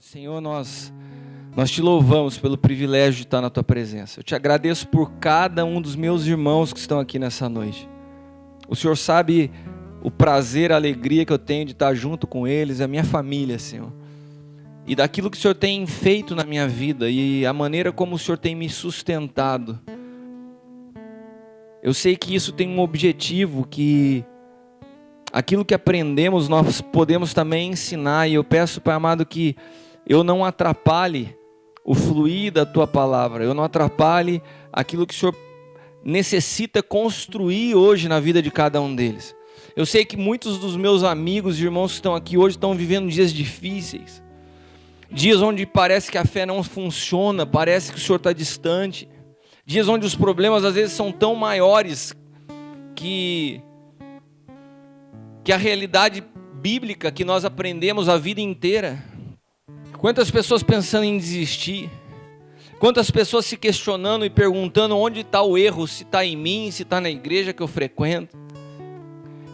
Senhor, nós te louvamos pelo privilégio de estar na Tua presença. Eu te agradeço por cada um dos meus irmãos que estão aqui nessa noite. O Senhor sabe o prazer, a alegria que eu tenho de estar junto com eles, a minha família, Senhor. E daquilo que o Senhor tem feito na minha vida e a maneira como o Senhor tem me sustentado. Eu sei que isso tem um objetivo, que aquilo que aprendemos nós podemos também ensinar. E eu peço, Pai amado, que eu não atrapalhe o fluir da Tua palavra. Eu não atrapalhe aquilo que o Senhor necessita construir hoje na vida de cada um deles. Eu sei que muitos dos meus amigos e irmãos que estão aqui hoje estão vivendo dias difíceis. Dias onde parece que a fé não funciona, parece que o Senhor está distante. Dias onde os problemas às vezes são tão maiores que a realidade bíblica que nós aprendemos a vida inteira. Quantas pessoas pensando em desistir, quantas pessoas se questionando e perguntando onde está o erro, se está em mim, se está na igreja que eu frequento.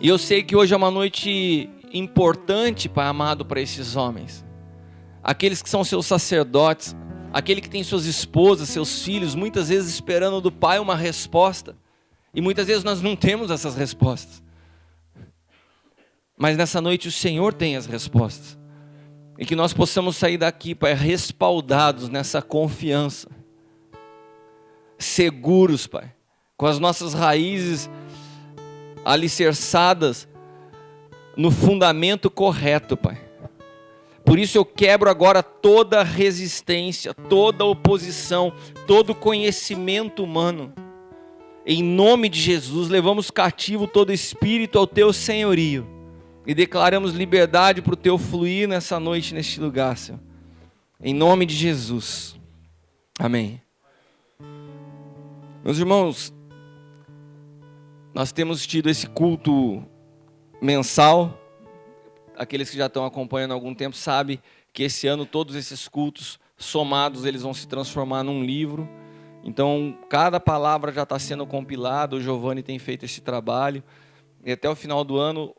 E eu sei que hoje é uma noite importante, Pai amado, para esses homens. Aqueles que são seus sacerdotes, aquele que tem suas esposas, seus filhos, muitas vezes esperando do Pai uma resposta. E muitas vezes nós não temos essas respostas. Mas nessa noite o Senhor tem as respostas. E que nós possamos sair daqui, Pai, respaldados nessa confiança. Seguros, Pai, com as nossas raízes alicerçadas no fundamento correto, Pai. Por isso eu quebro agora toda resistência, toda oposição, todo conhecimento humano. Em nome de Jesus, levamos cativo todo espírito ao Teu senhorio. E declaramos liberdade para o Teu fluir nessa noite, neste lugar, Senhor. Em nome de Jesus. Amém. Meus irmãos, nós temos tido esse culto mensal. Aqueles que já estão acompanhando há algum tempo sabem que esse ano todos esses cultos somados, eles vão se transformar num livro. Então, cada palavra já está sendo compilada. O Giovanni tem feito esse trabalho. E até o final do ano,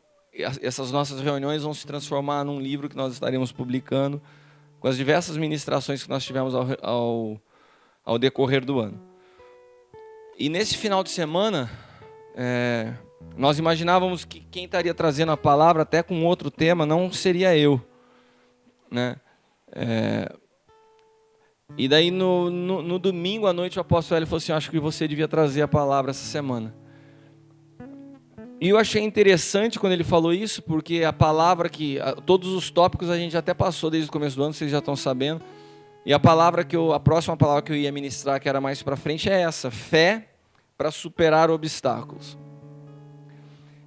essas nossas reuniões vão se transformar num livro que nós estaremos publicando com as diversas ministrações que nós tivemos ao decorrer do ano. E nesse final de semana, nós imaginávamos que quem estaria trazendo a palavra até com outro tema não seria eu, né? E daí no domingo à noite o apóstolo Hélio falou assim: acho que você devia trazer a palavra essa semana. E eu achei interessante quando ele falou isso, porque a palavra todos os tópicos a gente até passou desde o começo do ano, vocês já estão sabendo. E a próxima palavra que eu ia ministrar, que era mais para frente, é essa: fé para superar obstáculos.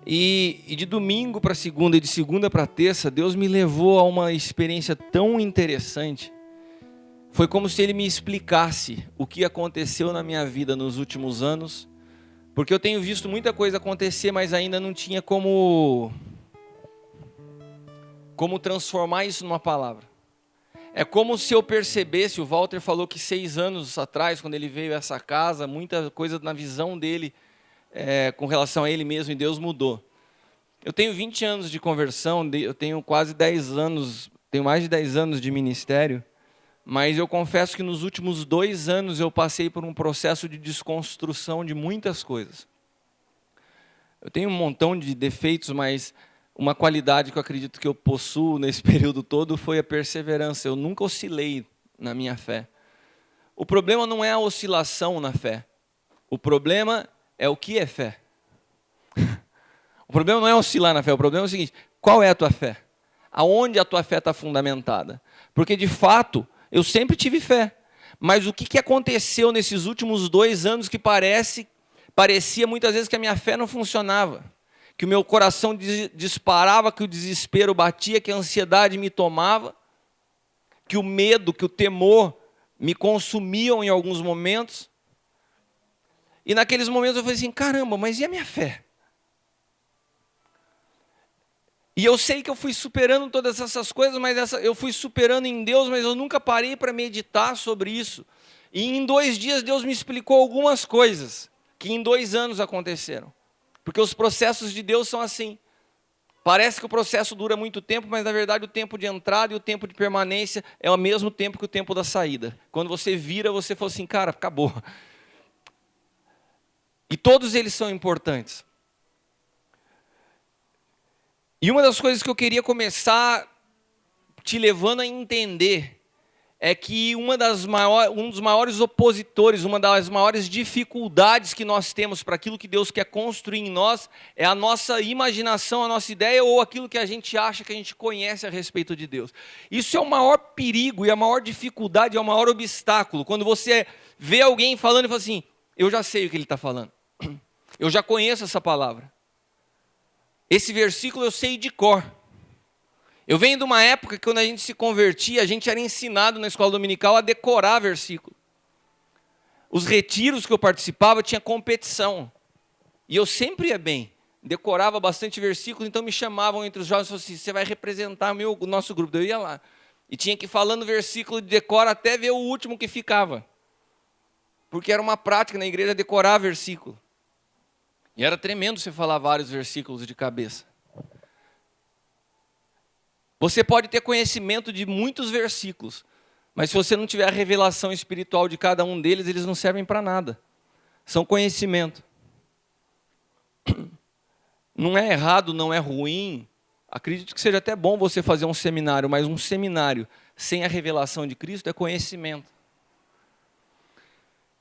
E de domingo para segunda e de segunda para terça, Deus me levou a uma experiência tão interessante. Foi como se Ele me explicasse o que aconteceu na minha vida nos últimos anos. Porque eu tenho visto muita coisa acontecer, mas ainda não tinha como transformar isso numa palavra. É como se eu percebesse, o Walter falou que 6 anos atrás, quando ele veio a essa casa, muita coisa na visão dele, com relação a ele mesmo e Deus mudou. Eu tenho 20 anos de conversão, eu tenho quase 10 anos, tenho mais de 10 anos de ministério, mas eu confesso que nos últimos 2 anos eu passei por um processo de desconstrução de muitas coisas. Eu tenho um montão de defeitos, mas uma qualidade que eu acredito que eu possuo nesse período todo foi a perseverança. Eu nunca oscilei na minha fé. O problema não é a oscilação na fé. O problema é o que é fé. O problema não é oscilar na fé. O problema é o seguinte: qual é a tua fé? Aonde a tua fé está fundamentada? Porque de fato eu sempre tive fé, mas o que aconteceu nesses últimos 2 anos que parecia muitas vezes que a minha fé não funcionava, que o meu coração disparava, que o desespero batia, que a ansiedade me tomava, que o medo, que o temor me consumiam em alguns momentos. E naqueles momentos eu falei assim: caramba, mas e a minha fé? E eu sei que eu fui superando todas essas coisas, mas eu fui superando em Deus, mas eu nunca parei para meditar sobre isso. E em 2 dias Deus me explicou algumas coisas que em 2 anos aconteceram. Porque os processos de Deus são assim. Parece que o processo dura muito tempo, mas na verdade o tempo de entrada e o tempo de permanência é o mesmo tempo que o tempo da saída. Quando você vira, você fala assim, cara, acabou. E todos eles são importantes. E uma das coisas que eu queria começar te levando a entender é que um dos maiores opositores, uma das maiores dificuldades que nós temos para aquilo que Deus quer construir em nós é a nossa imaginação, a nossa ideia ou aquilo que a gente acha que a gente conhece a respeito de Deus. Isso é o maior perigo e a maior dificuldade, é o maior obstáculo. Quando você vê alguém falando e fala assim, eu já sei o que ele está falando, eu já conheço essa palavra, esse versículo eu sei de cor. Eu venho de uma época que quando a gente se convertia, a gente era ensinado na escola dominical a decorar versículo. Os retiros que eu participava tinha competição. E eu sempre ia bem. Decorava bastante versículos, então me chamavam entre os jovens e falavam assim, você vai representar o nosso grupo. Eu ia lá. E tinha que ir falando versículo de decora até ver o último que ficava. Porque era uma prática na igreja decorar versículo. E era tremendo você falar vários versículos de cabeça. Você pode ter conhecimento de muitos versículos, mas se você não tiver a revelação espiritual de cada um deles, eles não servem para nada. São conhecimento. Não é errado, não é ruim. Acredito que seja até bom você fazer um seminário, mas um seminário sem a revelação de Cristo é conhecimento.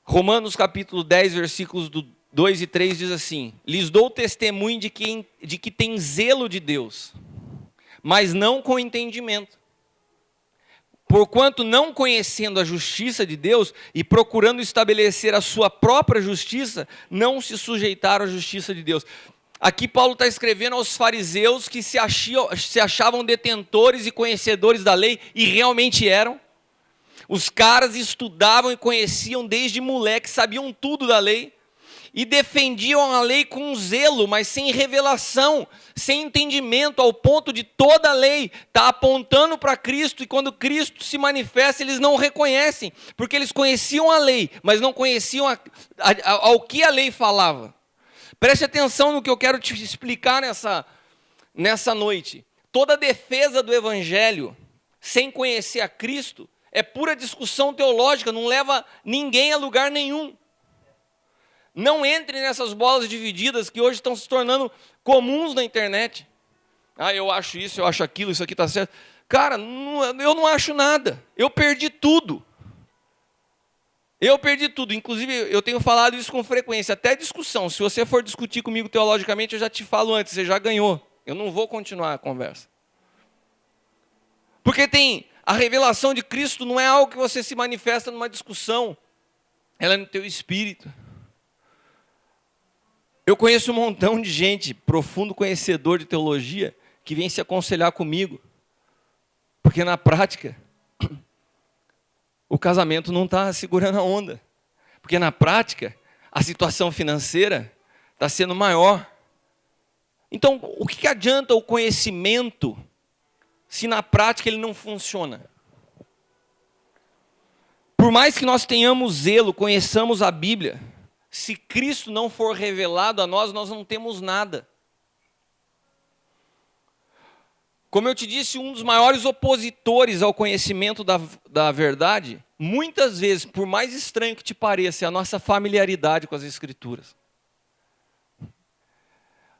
Romanos capítulo 10, versículos 2 e 3 diz assim, lhes dou testemunho de que tem zelo de Deus, mas não com entendimento. Porquanto não conhecendo a justiça de Deus e procurando estabelecer a sua própria justiça, não se sujeitaram à justiça de Deus. Aqui Paulo está escrevendo aos fariseus que se achavam detentores e conhecedores da lei, e realmente eram. Os caras estudavam e conheciam desde moleque, sabiam tudo da lei, e defendiam a lei com zelo, mas sem revelação, sem entendimento, ao ponto de toda a lei estar apontando para Cristo, e quando Cristo se manifesta, eles não o reconhecem, porque eles conheciam a lei, mas não conheciam ao que a lei falava. Preste atenção no que eu quero te explicar nessa noite. Toda defesa do Evangelho, sem conhecer a Cristo, é pura discussão teológica, não leva ninguém a lugar nenhum. Não entre nessas bolas divididas que hoje estão se tornando comuns na internet. Ah, eu acho isso, eu acho aquilo, isso aqui está certo. Cara, eu não acho nada. Eu perdi tudo. Eu perdi tudo. Inclusive, eu tenho falado isso com frequência, até discussão. Se você for discutir comigo teologicamente, eu já te falo antes, você já ganhou. Eu não vou continuar a conversa. Porque a revelação de Cristo não é algo que você se manifesta numa discussão. Ela é no teu espírito. Eu conheço um montão de gente, profundo conhecedor de teologia, que vem se aconselhar comigo. Porque na prática, o casamento não está segurando a onda. Porque na prática, a situação financeira está sendo maior. Então, o que adianta o conhecimento se na prática ele não funciona? Por mais que nós tenhamos zelo, conheçamos a Bíblia, se Cristo não for revelado a nós, nós não temos nada. Como eu te disse, um dos maiores opositores ao conhecimento da verdade, muitas vezes, por mais estranho que te pareça, é a nossa familiaridade com as Escrituras.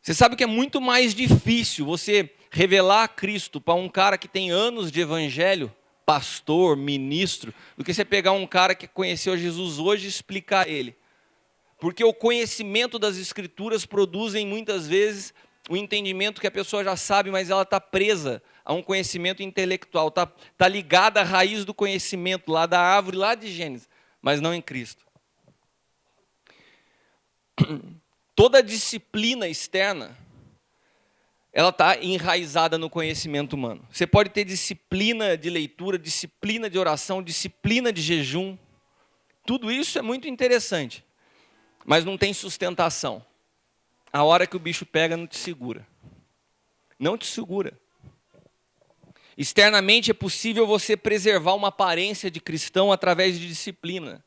Você sabe que é muito mais difícil você revelar a Cristo para um cara que tem anos de evangelho, pastor, ministro, do que você pegar um cara que conheceu Jesus hoje e explicar ele. Porque o conhecimento das Escrituras produzem muitas vezes o entendimento que a pessoa já sabe, mas ela está presa a um conhecimento intelectual, está ligada à raiz do conhecimento, lá da árvore, lá de Gênesis, mas não em Cristo. Toda disciplina externa, ela está enraizada no conhecimento humano. Você pode ter disciplina de leitura, disciplina de oração, disciplina de jejum. Tudo isso é muito interessante, mas não tem sustentação. A hora que o bicho pega, não te segura. Não te segura. Externamente é possível você preservar uma aparência de cristão através de disciplina.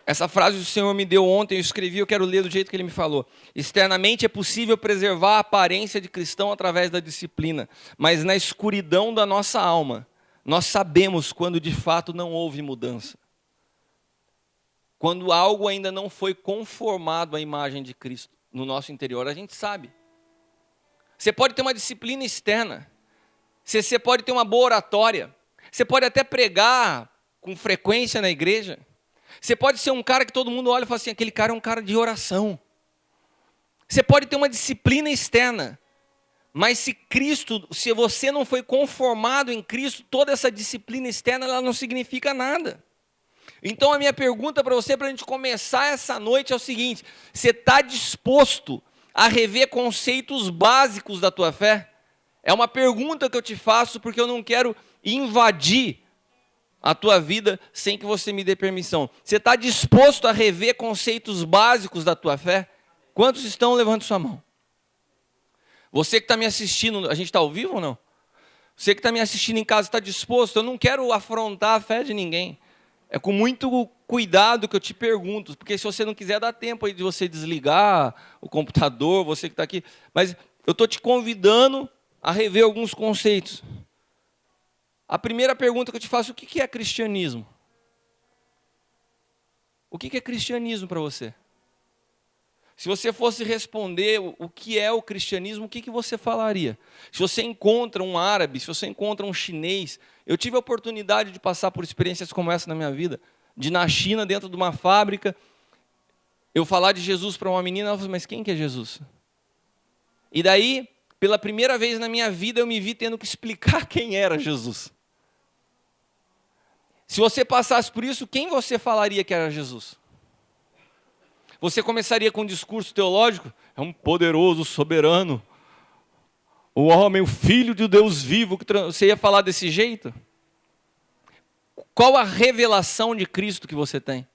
Essa frase o Senhor me deu ontem, eu escrevi, eu quero ler do jeito que Ele me falou. Externamente é possível preservar a aparência de cristão através da disciplina, mas na escuridão da nossa alma, nós sabemos quando de fato não houve mudança. Quando algo ainda não foi conformado à imagem de Cristo no nosso interior, a gente sabe. Você pode ter uma disciplina externa, você pode ter uma boa oratória, você pode até pregar com frequência na igreja, você pode ser um cara que todo mundo olha e fala assim, aquele cara é um cara de oração. Você pode ter uma disciplina externa, mas se você não foi conformado em Cristo, toda essa disciplina externa ela não significa nada. Então a minha pergunta para você, para a gente começar essa noite é o seguinte, você está disposto a rever conceitos básicos da tua fé? É uma pergunta que eu te faço porque eu não quero invadir a tua vida sem que você me dê permissão. Você está disposto a rever conceitos básicos da tua fé? Quantos estão? Levante sua mão. Você que está me assistindo, a gente está ao vivo ou não? Você que está me assistindo em casa está disposto? Eu não quero afrontar a fé de ninguém. É com muito cuidado que eu te pergunto, porque se você não quiser, dá tempo aí de você desligar o computador, você que está aqui. Mas eu estou te convidando a rever alguns conceitos. A primeira pergunta que eu te faço, o que é cristianismo? O que é cristianismo para você? Se você fosse responder o que é o cristianismo, o que você falaria? Se você encontra um árabe, se você encontra um chinês, eu tive a oportunidade de passar por experiências como essa na minha vida, de ir na China, dentro de uma fábrica, eu falar de Jesus para uma menina, ela falou, mas quem que é Jesus? E daí, pela primeira vez na minha vida, eu me vi tendo que explicar quem era Jesus. Se você passasse por isso, quem você falaria que era Jesus? Você começaria com um discurso teológico? É um poderoso soberano. O homem, o filho de Deus vivo. Você ia falar desse jeito? Qual a revelação de Cristo que você tem?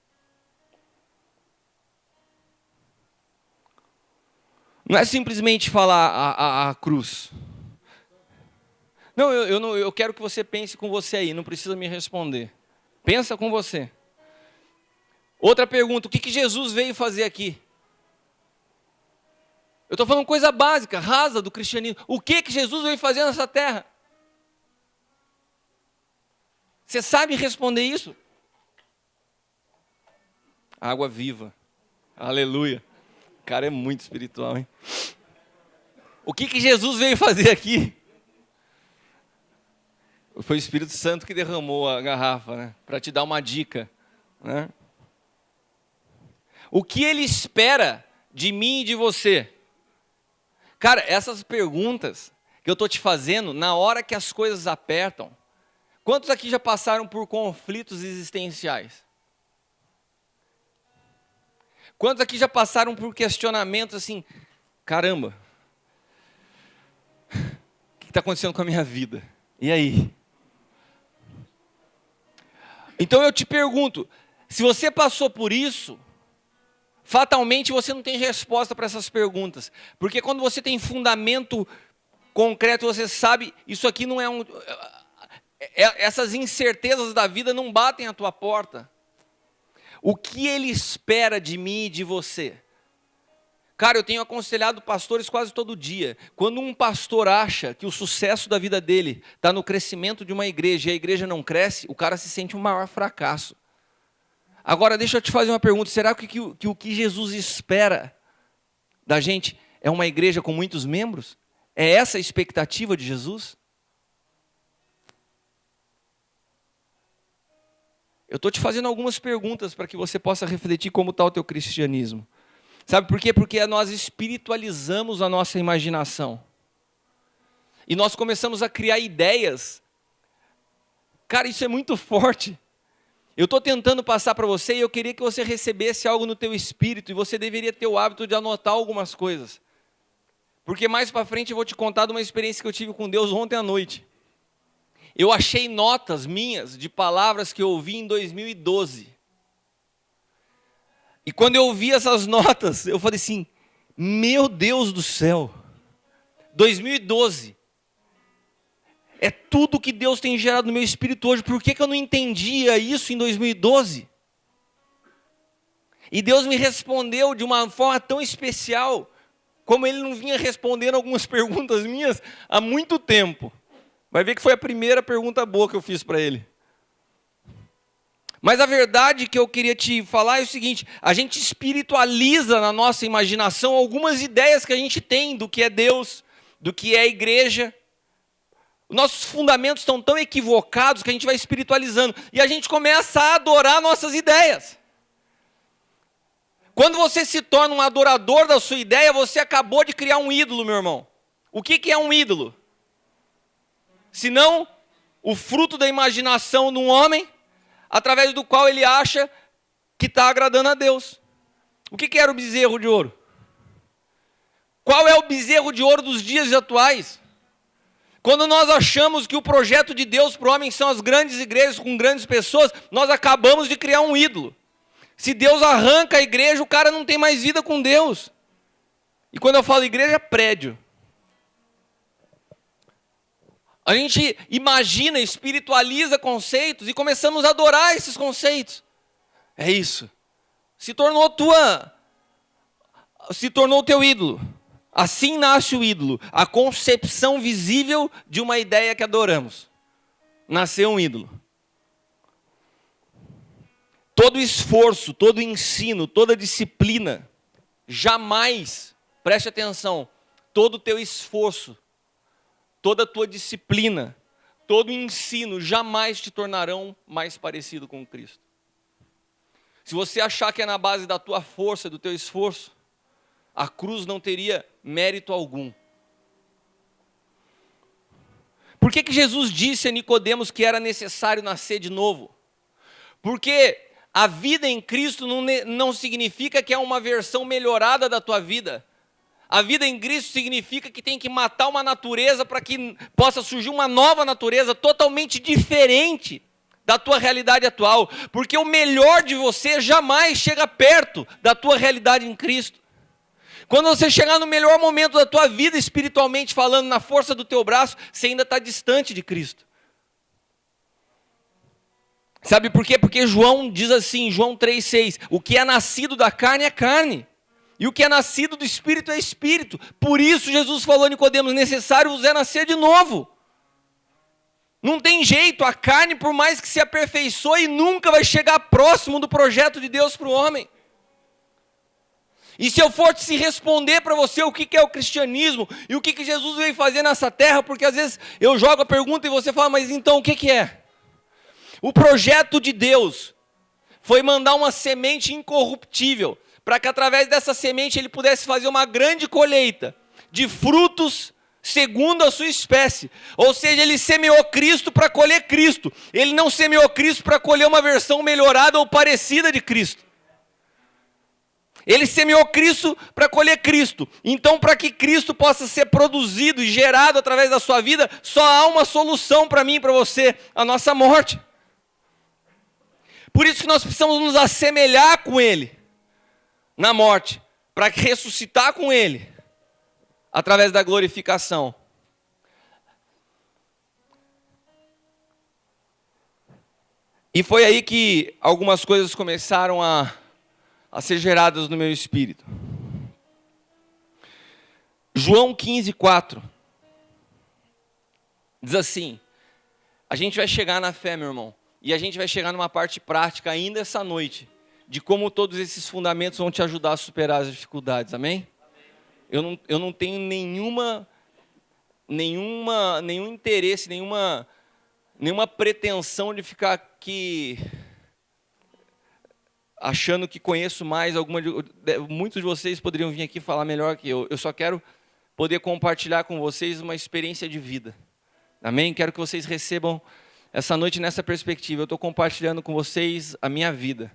Não é simplesmente falar a cruz. Não, eu quero que você pense com você aí, não precisa me responder. Pensa com você. Outra pergunta, o que Jesus veio fazer aqui? Eu estou falando coisa básica, rasa do cristianismo. O que Jesus veio fazer nessa terra? Você sabe responder isso? Água viva. Aleluia. O cara é muito espiritual, hein? O que Jesus veio fazer aqui? Foi o Espírito Santo que derramou a garrafa, né? Para te dar uma dica, né? O que Ele espera de mim e de você? Cara, essas perguntas que eu estou te fazendo, na hora que as coisas apertam, quantos aqui já passaram por conflitos existenciais? Quantos aqui já passaram por questionamentos assim, caramba, o que está acontecendo com a minha vida? E aí? Então eu te pergunto, se você passou por isso, fatalmente você não tem resposta para essas perguntas. Porque quando você tem fundamento concreto, você sabe, isso aqui não é essas incertezas da vida não batem à tua porta. O que Ele espera de mim e de você? Cara, eu tenho aconselhado pastores quase todo dia. Quando um pastor acha que o sucesso da vida dele está no crescimento de uma igreja e a igreja não cresce, o cara se sente um maior fracasso. Agora, deixa eu te fazer uma pergunta. Será que o que Jesus espera da gente é uma igreja com muitos membros? É essa a expectativa de Jesus? Eu estou te fazendo algumas perguntas para que você possa refletir como está o teu cristianismo. Sabe por quê? Porque nós espiritualizamos a nossa imaginação. E nós começamos a criar ideias. Cara, isso é muito forte. Eu estou tentando passar para você e eu queria que você recebesse algo no teu espírito e você deveria ter o hábito de anotar algumas coisas. Porque mais para frente eu vou te contar de uma experiência que eu tive com Deus ontem à noite. Eu achei notas minhas de palavras que eu ouvi em 2012. E quando eu ouvi essas notas, eu falei assim, meu Deus do céu, 2012. É tudo que Deus tem gerado no meu espírito hoje. Por que eu não entendia isso em 2012? E Deus me respondeu de uma forma tão especial, como Ele não vinha respondendo algumas perguntas minhas há muito tempo. Vai ver que foi a primeira pergunta boa que eu fiz para Ele. Mas a verdade que eu queria te falar é o seguinte: a gente espiritualiza na nossa imaginação algumas ideias que a gente tem do que é Deus, do que é a igreja. Nossos fundamentos estão tão equivocados que a gente vai espiritualizando. E a gente começa a adorar nossas ideias. Quando você se torna um adorador da sua ideia, você acabou de criar um ídolo, meu irmão. O que é um ídolo? Senão o fruto da imaginação de um homem, através do qual ele acha que está agradando a Deus. O que era o bezerro de ouro? Qual é o bezerro de ouro dos dias atuais? Quando nós achamos que o projeto de Deus para o homem são as grandes igrejas com grandes pessoas, nós acabamos de criar um ídolo. Se Deus arranca a igreja, o cara não tem mais vida com Deus. E quando eu falo igreja, é prédio. A gente imagina, espiritualiza conceitos e começamos a adorar esses conceitos. É isso. Se tornou teu ídolo. Assim nasce o ídolo, a concepção visível de uma ideia que adoramos. Nasceu um ídolo. Todo esforço, todo ensino, toda disciplina, jamais, preste atenção, todo o teu esforço, toda a tua disciplina, todo o ensino jamais te tornarão mais parecido com Cristo. Se você achar que é na base da tua força, do teu esforço, a cruz não teria mérito algum. Por que Jesus disse a Nicodemos que era necessário nascer de novo? Porque a vida em Cristo não significa que é uma versão melhorada da tua vida. A vida em Cristo significa que tem que matar uma natureza para que possa surgir uma nova natureza totalmente diferente da tua realidade atual. Porque o melhor de você jamais chega perto da tua realidade em Cristo. Quando você chegar no melhor momento da tua vida, espiritualmente falando, na força do teu braço, você ainda está distante de Cristo. Sabe por quê? Porque João diz assim, João 3,6, o que é nascido da carne é carne, e o que é nascido do Espírito é Espírito. Por isso Jesus falou a Nicodemos, necessário vos é nascer de novo. Não tem jeito, a carne por mais que se aperfeiçoe, nunca vai chegar próximo do projeto de Deus para o homem. E se eu for te responder para você o que é o cristianismo e o que Jesus veio fazer nessa terra, porque às vezes eu jogo a pergunta e você fala, mas então o que é? O projeto de Deus foi mandar uma semente incorruptível, para que através dessa semente ele pudesse fazer uma grande colheita de frutos segundo a sua espécie. Ou seja, ele semeou Cristo para colher Cristo. Ele não semeou Cristo para colher uma versão melhorada ou parecida de Cristo. Ele semeou Cristo para colher Cristo. Então, para que Cristo possa ser produzido e gerado através da sua vida, só há uma solução para mim e para você, a nossa morte. Por isso que nós precisamos nos assemelhar com Ele na morte, para ressuscitar com Ele através da glorificação. E foi aí que algumas coisas começaram a ser geradas no meu espírito. João 15,4 diz assim, a gente vai chegar na fé, meu irmão, e a gente vai chegar numa parte prática ainda essa noite, de como todos esses fundamentos vão te ajudar a superar as dificuldades, amém? Eu não tenho nenhum interesse, nenhuma pretensão de ficar aqui achando que conheço mais. Muitos de vocês poderiam vir aqui falar melhor que eu. Eu só quero poder compartilhar com vocês uma experiência de vida. Amém? Quero que vocês recebam essa noite nessa perspectiva. Eu estou compartilhando com vocês a minha vida.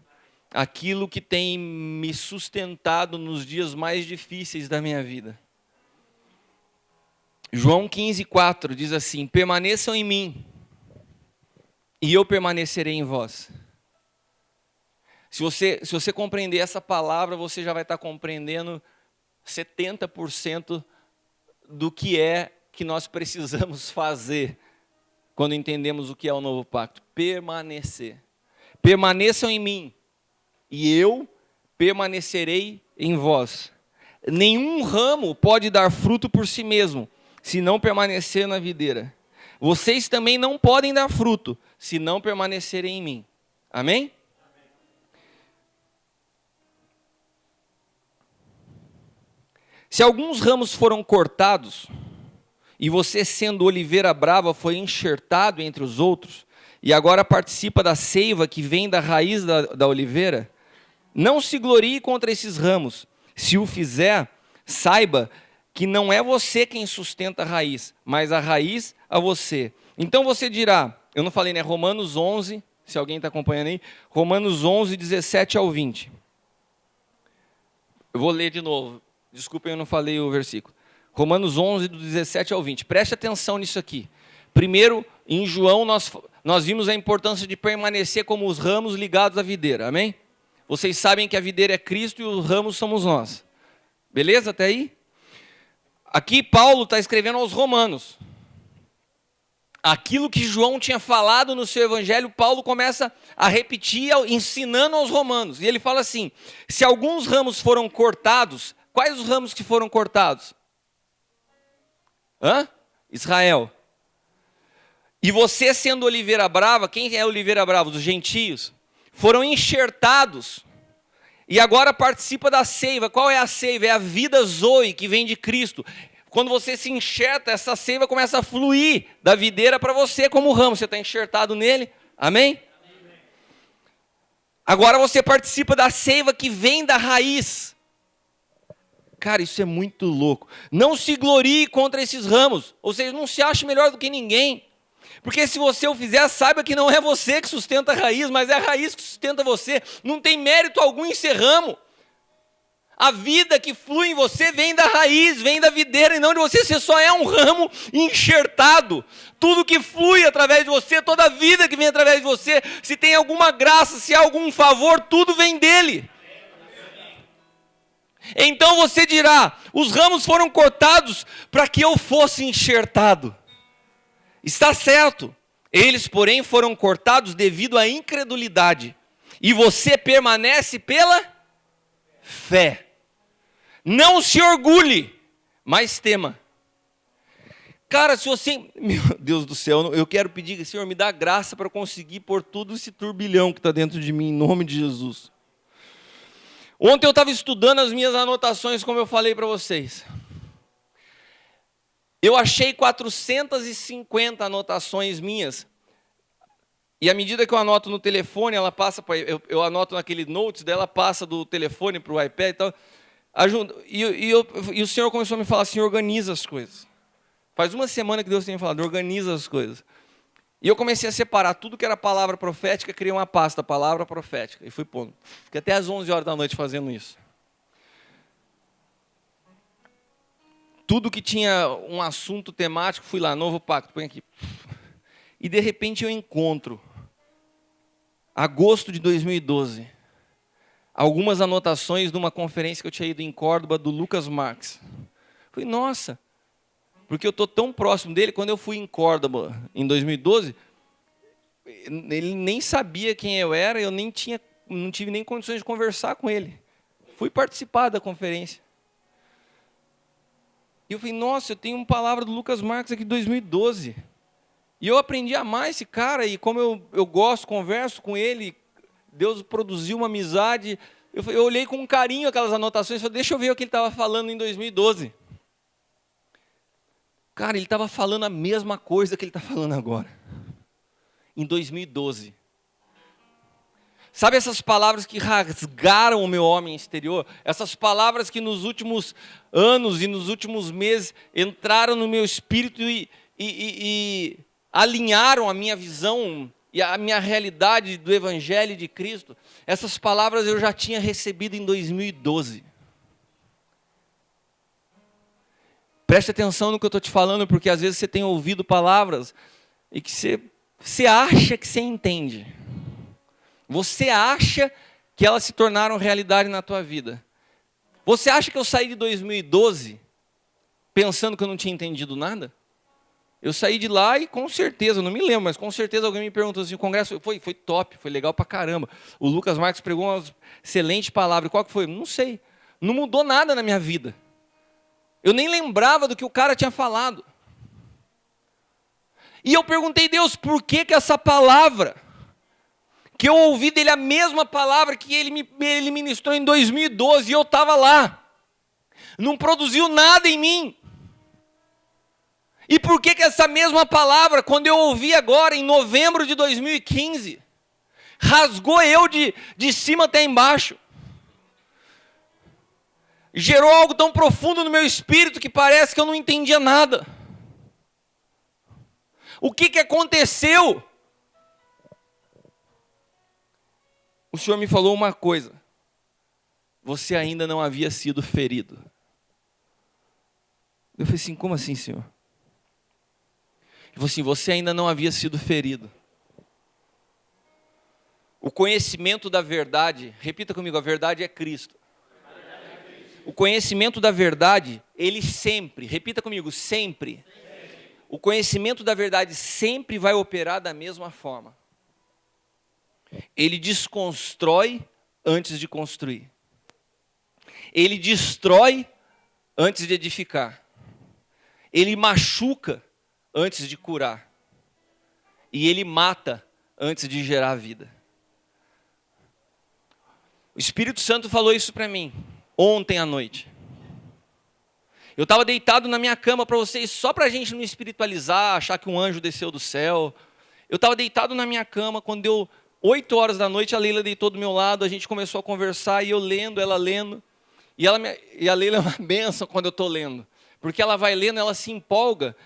Aquilo que tem me sustentado nos dias mais difíceis da minha vida. João 15,4 diz assim, permaneçam em mim e eu permanecerei em vós. Se você compreender essa palavra, você já vai estar compreendendo 70% do que é que nós precisamos fazer quando entendemos o que é o novo pacto. Permanecer. Permaneçam em mim e eu permanecerei em vós. Nenhum ramo pode dar fruto por si mesmo, se não permanecer na videira. Vocês também não podem dar fruto, se não permanecerem em mim. Amém? Se alguns ramos foram cortados, e você, sendo oliveira brava, foi enxertado entre os outros, e agora participa da seiva que vem da raiz da oliveira, não se glorie contra esses ramos. Se o fizer, saiba que não é você quem sustenta a raiz, mas a raiz a você. Então você dirá, eu não falei, né? Romanos 11, se alguém está acompanhando aí, Romanos 11, 17 ao 20. Eu vou ler de novo, desculpem, eu não falei o versículo. Romanos 11, do 17 ao 20. Preste atenção nisso aqui. Primeiro, em João, nós vimos a importância de permanecer como os ramos ligados à videira, amém? Vocês sabem que a videira é Cristo e os ramos somos nós. Beleza até aí? Aqui Paulo está escrevendo aos romanos. Aquilo que João tinha falado no seu evangelho, Paulo começa a repetir, ensinando aos romanos. E ele fala assim, se alguns ramos foram cortados, quais os ramos que foram cortados? Israel. E você, sendo oliveira brava, quem é oliveira brava? Os gentios. Foram enxertados. E agora participa da seiva. Qual é a seiva? É a vida Zoe, que vem de Cristo. Quando você se enxerta, essa seiva começa a fluir da videira para você como ramo. Você está enxertado nele. Amém? Agora você participa da seiva que vem da raiz. Cara, isso é muito louco. Não se glorie contra esses ramos. Ou seja, não se ache melhor do que ninguém. Porque se você o fizer, saiba que não é você que sustenta a raiz, mas é a raiz que sustenta você. Não tem mérito algum em ser ramo. A vida que flui em você vem da raiz, vem da videira, e não de você. Você só é um ramo enxertado. Tudo que flui através de você, toda a vida que vem através de você, se tem alguma graça, se há algum favor, tudo vem dele. Então você dirá, os ramos foram cortados para que eu fosse enxertado. Está certo. Eles, porém, foram cortados devido à incredulidade. E você permanece pela fé. Não se orgulhe, mas tema. Cara, se você... Meu Deus do céu, eu quero pedir, Senhor, me dá graça para conseguir pôr todo esse turbilhão que está dentro de mim, em nome de Jesus. Ontem eu estava estudando as minhas anotações, como eu falei para vocês. Eu achei 450 anotações minhas. E à medida que eu anoto no telefone, ela passa para eu anoto naquele notes dela, passa do telefone para o iPad e tal. E o Senhor começou a me falar assim, organiza as coisas. Faz uma semana que Deus tem me falado, organiza as coisas. E eu comecei a separar tudo que era palavra profética, criei uma pasta, palavra profética. E fui pondo. Fiquei até às 11 horas da noite fazendo isso. Tudo que tinha um assunto temático, fui lá, novo pacto, põe aqui. E de repente eu encontro, agosto de 2012, algumas anotações de uma conferência que eu tinha ido em Córdoba, do Lucas Marques. Falei, nossa, porque eu estou tão próximo dele, quando eu fui em Córdoba em 2012, ele nem sabia quem eu era, eu não tive nem condições de conversar com ele. Fui participar da conferência. E eu falei, nossa, eu tenho uma palavra do Lucas Marques aqui de 2012. E eu aprendi a amar esse cara, e como eu gosto, converso com ele, Deus produziu uma amizade. Eu olhei com carinho aquelas anotações e falei, deixa eu ver o que ele estava falando em 2012. Cara, ele estava falando a mesma coisa que ele está falando agora. Em 2012. Sabe essas palavras que rasgaram o meu homem exterior? Essas palavras que nos últimos anos e nos últimos meses entraram no meu espírito e alinharam a minha visão e a minha realidade do Evangelho de Cristo. Essas palavras eu já tinha recebido em 2012. Preste atenção no que eu estou te falando, porque às vezes você tem ouvido palavras e que você acha que você entende. Você acha que elas se tornaram realidade na tua vida. Você acha que eu saí de 2012 pensando que eu não tinha entendido nada? Eu saí de lá e com certeza, não me lembro, mas com certeza alguém me perguntou assim, o congresso foi top, foi legal pra caramba. O Lucas Marques pregou uma excelente palavra. Qual que foi? Não sei. Não mudou nada na minha vida. Eu nem lembrava do que o cara tinha falado. E eu perguntei, Deus, por que essa palavra, que eu ouvi dele a mesma palavra que ele ministrou em 2012 e eu estava lá, não produziu nada em mim? E por que essa mesma palavra, quando eu ouvi agora, em novembro de 2015, rasgou eu de cima até embaixo? Gerou algo tão profundo no meu espírito que parece que eu não entendia nada. O que aconteceu? O Senhor me falou uma coisa. Você ainda não havia sido ferido. Eu falei assim, como assim, Senhor? Ele falou assim, você ainda não havia sido ferido. O conhecimento da verdade, repita comigo, a verdade é Cristo. O conhecimento da verdade, ele sempre, repita comigo, sempre. O conhecimento da verdade sempre vai operar da mesma forma. Ele desconstrói antes de construir. Ele destrói antes de edificar. Ele machuca antes de curar. E ele mata antes de gerar vida. O Espírito Santo falou isso para mim ontem à noite. Eu estava deitado na minha cama para vocês, só para a gente não espiritualizar, achar que um anjo desceu do céu. Eu estava deitado na minha cama, quando deu 8 horas da noite, a Leila deitou do meu lado, a gente começou a conversar, e eu lendo, ela lendo. E a Leila é uma bênção quando eu estou lendo, porque ela vai lendo, ela se empolga,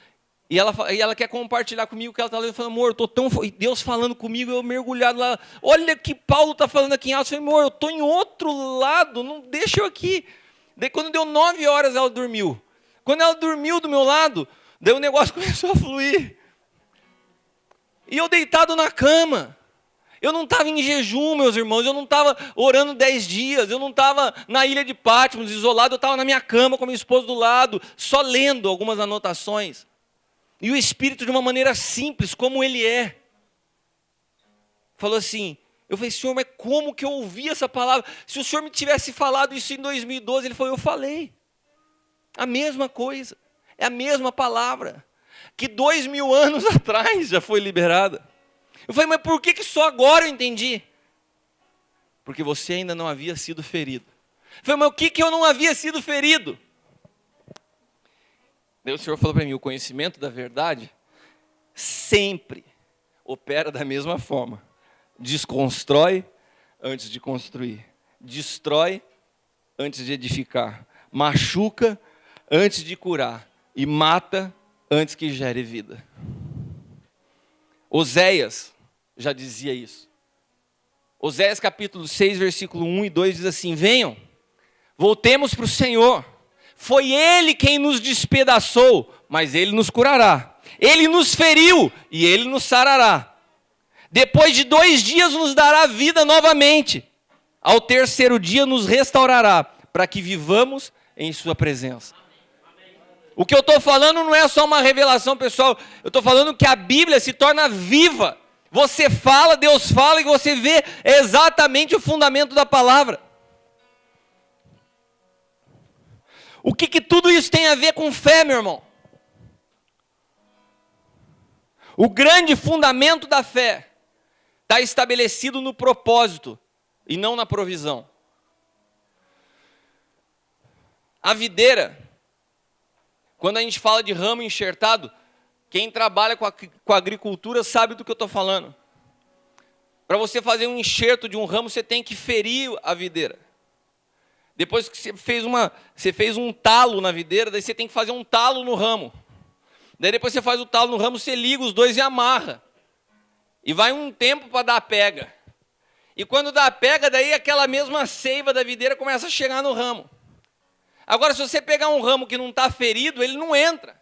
e ela quer compartilhar comigo o que ela está lendo. Eu falo, amor, eu estou tão... Deus falando comigo, eu mergulhado lá. Olha que Paulo está falando aqui em Atos. Eu falei, amor, eu estou em outro lado, não deixa eu aqui. Daí quando deu 9 horas, ela dormiu. Quando ela dormiu do meu lado, daí o negócio começou a fluir. E eu deitado na cama. Eu não estava em jejum, meus irmãos. Eu não estava orando 10 dias. Eu não estava na ilha de Patmos, isolado. Eu estava na minha cama com a minha esposa do lado, só lendo algumas anotações. E o Espírito, de uma maneira simples, como ele é, falou assim... Eu falei, Senhor, mas como que eu ouvi essa palavra? Se o Senhor me tivesse falado isso em 2012, ele falou, eu falei. A mesma coisa, é a mesma palavra, que 2000 anos atrás já foi liberada. Eu falei, mas por que só agora eu entendi? Porque você ainda não havia sido ferido. Eu falei, mas o que eu não havia sido ferido? Daí o Senhor falou para mim, o conhecimento da verdade sempre opera da mesma forma. Desconstrói antes de construir. Destrói antes de edificar. Machuca antes de curar. E mata antes que gere vida. Oséias já dizia isso. Oséias capítulo 6, versículo 1 e 2 diz assim, venham, voltemos para o Senhor. Foi Ele quem nos despedaçou, mas Ele nos curará. Ele nos feriu e Ele nos sarará. Depois de 2 dias nos dará vida novamente. Ao 3º dia nos restaurará, para que vivamos em sua presença. O que eu estou falando não é só uma revelação, pessoal. Eu estou falando que a Bíblia se torna viva. Você fala, Deus fala, e você vê exatamente o fundamento da palavra. O que tudo isso tem a ver com fé, meu irmão? O grande fundamento da fé está estabelecido no propósito e não na provisão. A videira, quando a gente fala de ramo enxertado, quem trabalha com a agricultura sabe do que eu estou falando. Para você fazer um enxerto de um ramo, você tem que ferir a videira. Depois que você fez um talo na videira, daí você tem que fazer um talo no ramo. Daí depois você faz o talo no ramo, você liga os dois e amarra. E vai um tempo para dar a pega. E quando dá a pega, daí aquela mesma seiva da videira começa a chegar no ramo. Agora, se você pegar um ramo que não está ferido, ele não entra.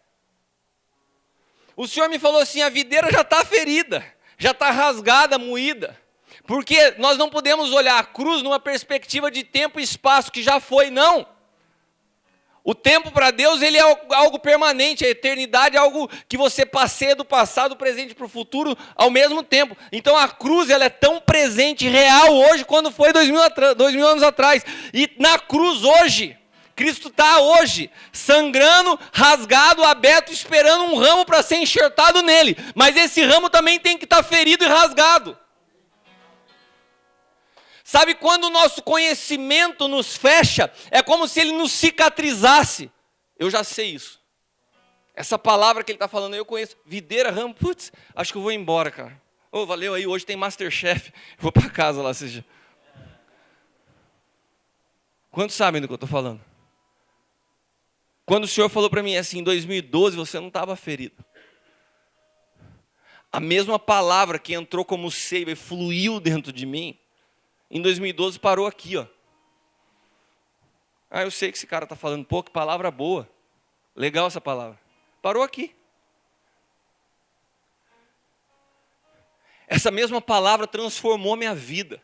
O Senhor me falou assim, a videira já está ferida, já está rasgada, moída. Porque nós não podemos olhar a cruz numa perspectiva de tempo e espaço, que já foi, não. O tempo para Deus, ele é algo permanente, a eternidade é algo que você passeia do passado, do presente para o futuro ao mesmo tempo. Então a cruz, ela é tão presente, real hoje, quando foi 2000 anos atrás. E na cruz hoje, Cristo está hoje, sangrando, rasgado, aberto, esperando um ramo para ser enxertado nele. Mas esse ramo também tem que estar ferido e rasgado. Sabe, quando o nosso conhecimento nos fecha, é como se ele nos cicatrizasse. Eu já sei isso. Essa palavra que ele está falando, eu conheço. Videira, ramo, putz, acho que eu vou embora, cara. Ô, valeu aí, hoje tem Masterchef. Vou para casa lá assistir. Quantos sabem do que eu estou falando? Quando o Senhor falou para mim assim, em 2012, você não estava ferido. A mesma palavra que entrou como seiva e fluiu dentro de mim, em 2012 parou aqui, ó. Ah, eu sei que esse cara está falando, pô, que palavra boa. Legal essa palavra. Parou aqui. Essa mesma palavra transformou minha vida.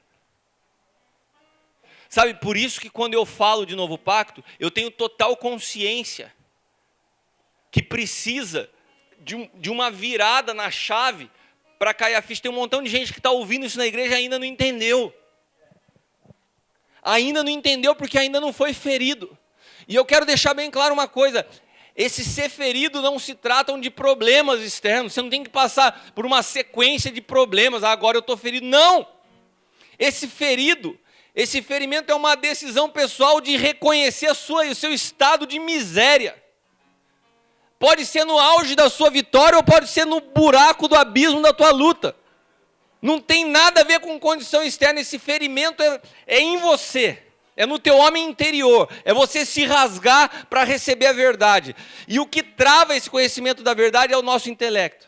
Sabe, por isso que quando eu falo de novo pacto, eu tenho total consciência que precisa de uma virada na chave para cair a ficha. Tem um montão de gente que está ouvindo isso na igreja e ainda não entendeu. Ainda não entendeu porque ainda não foi ferido. E eu quero deixar bem claro uma coisa. Esse ser ferido não se tratam de problemas externos. Você não tem que passar por uma sequência de problemas. Ah, agora eu estou ferido. Não! Esse ferimento é uma decisão pessoal de reconhecer o seu estado de miséria. Pode ser no auge da sua vitória ou pode ser no buraco do abismo da tua luta. Não tem nada a ver com condição externa. Esse ferimento é em você. É no teu homem interior. É você se rasgar para receber a verdade. E o que trava esse conhecimento da verdade é o nosso intelecto.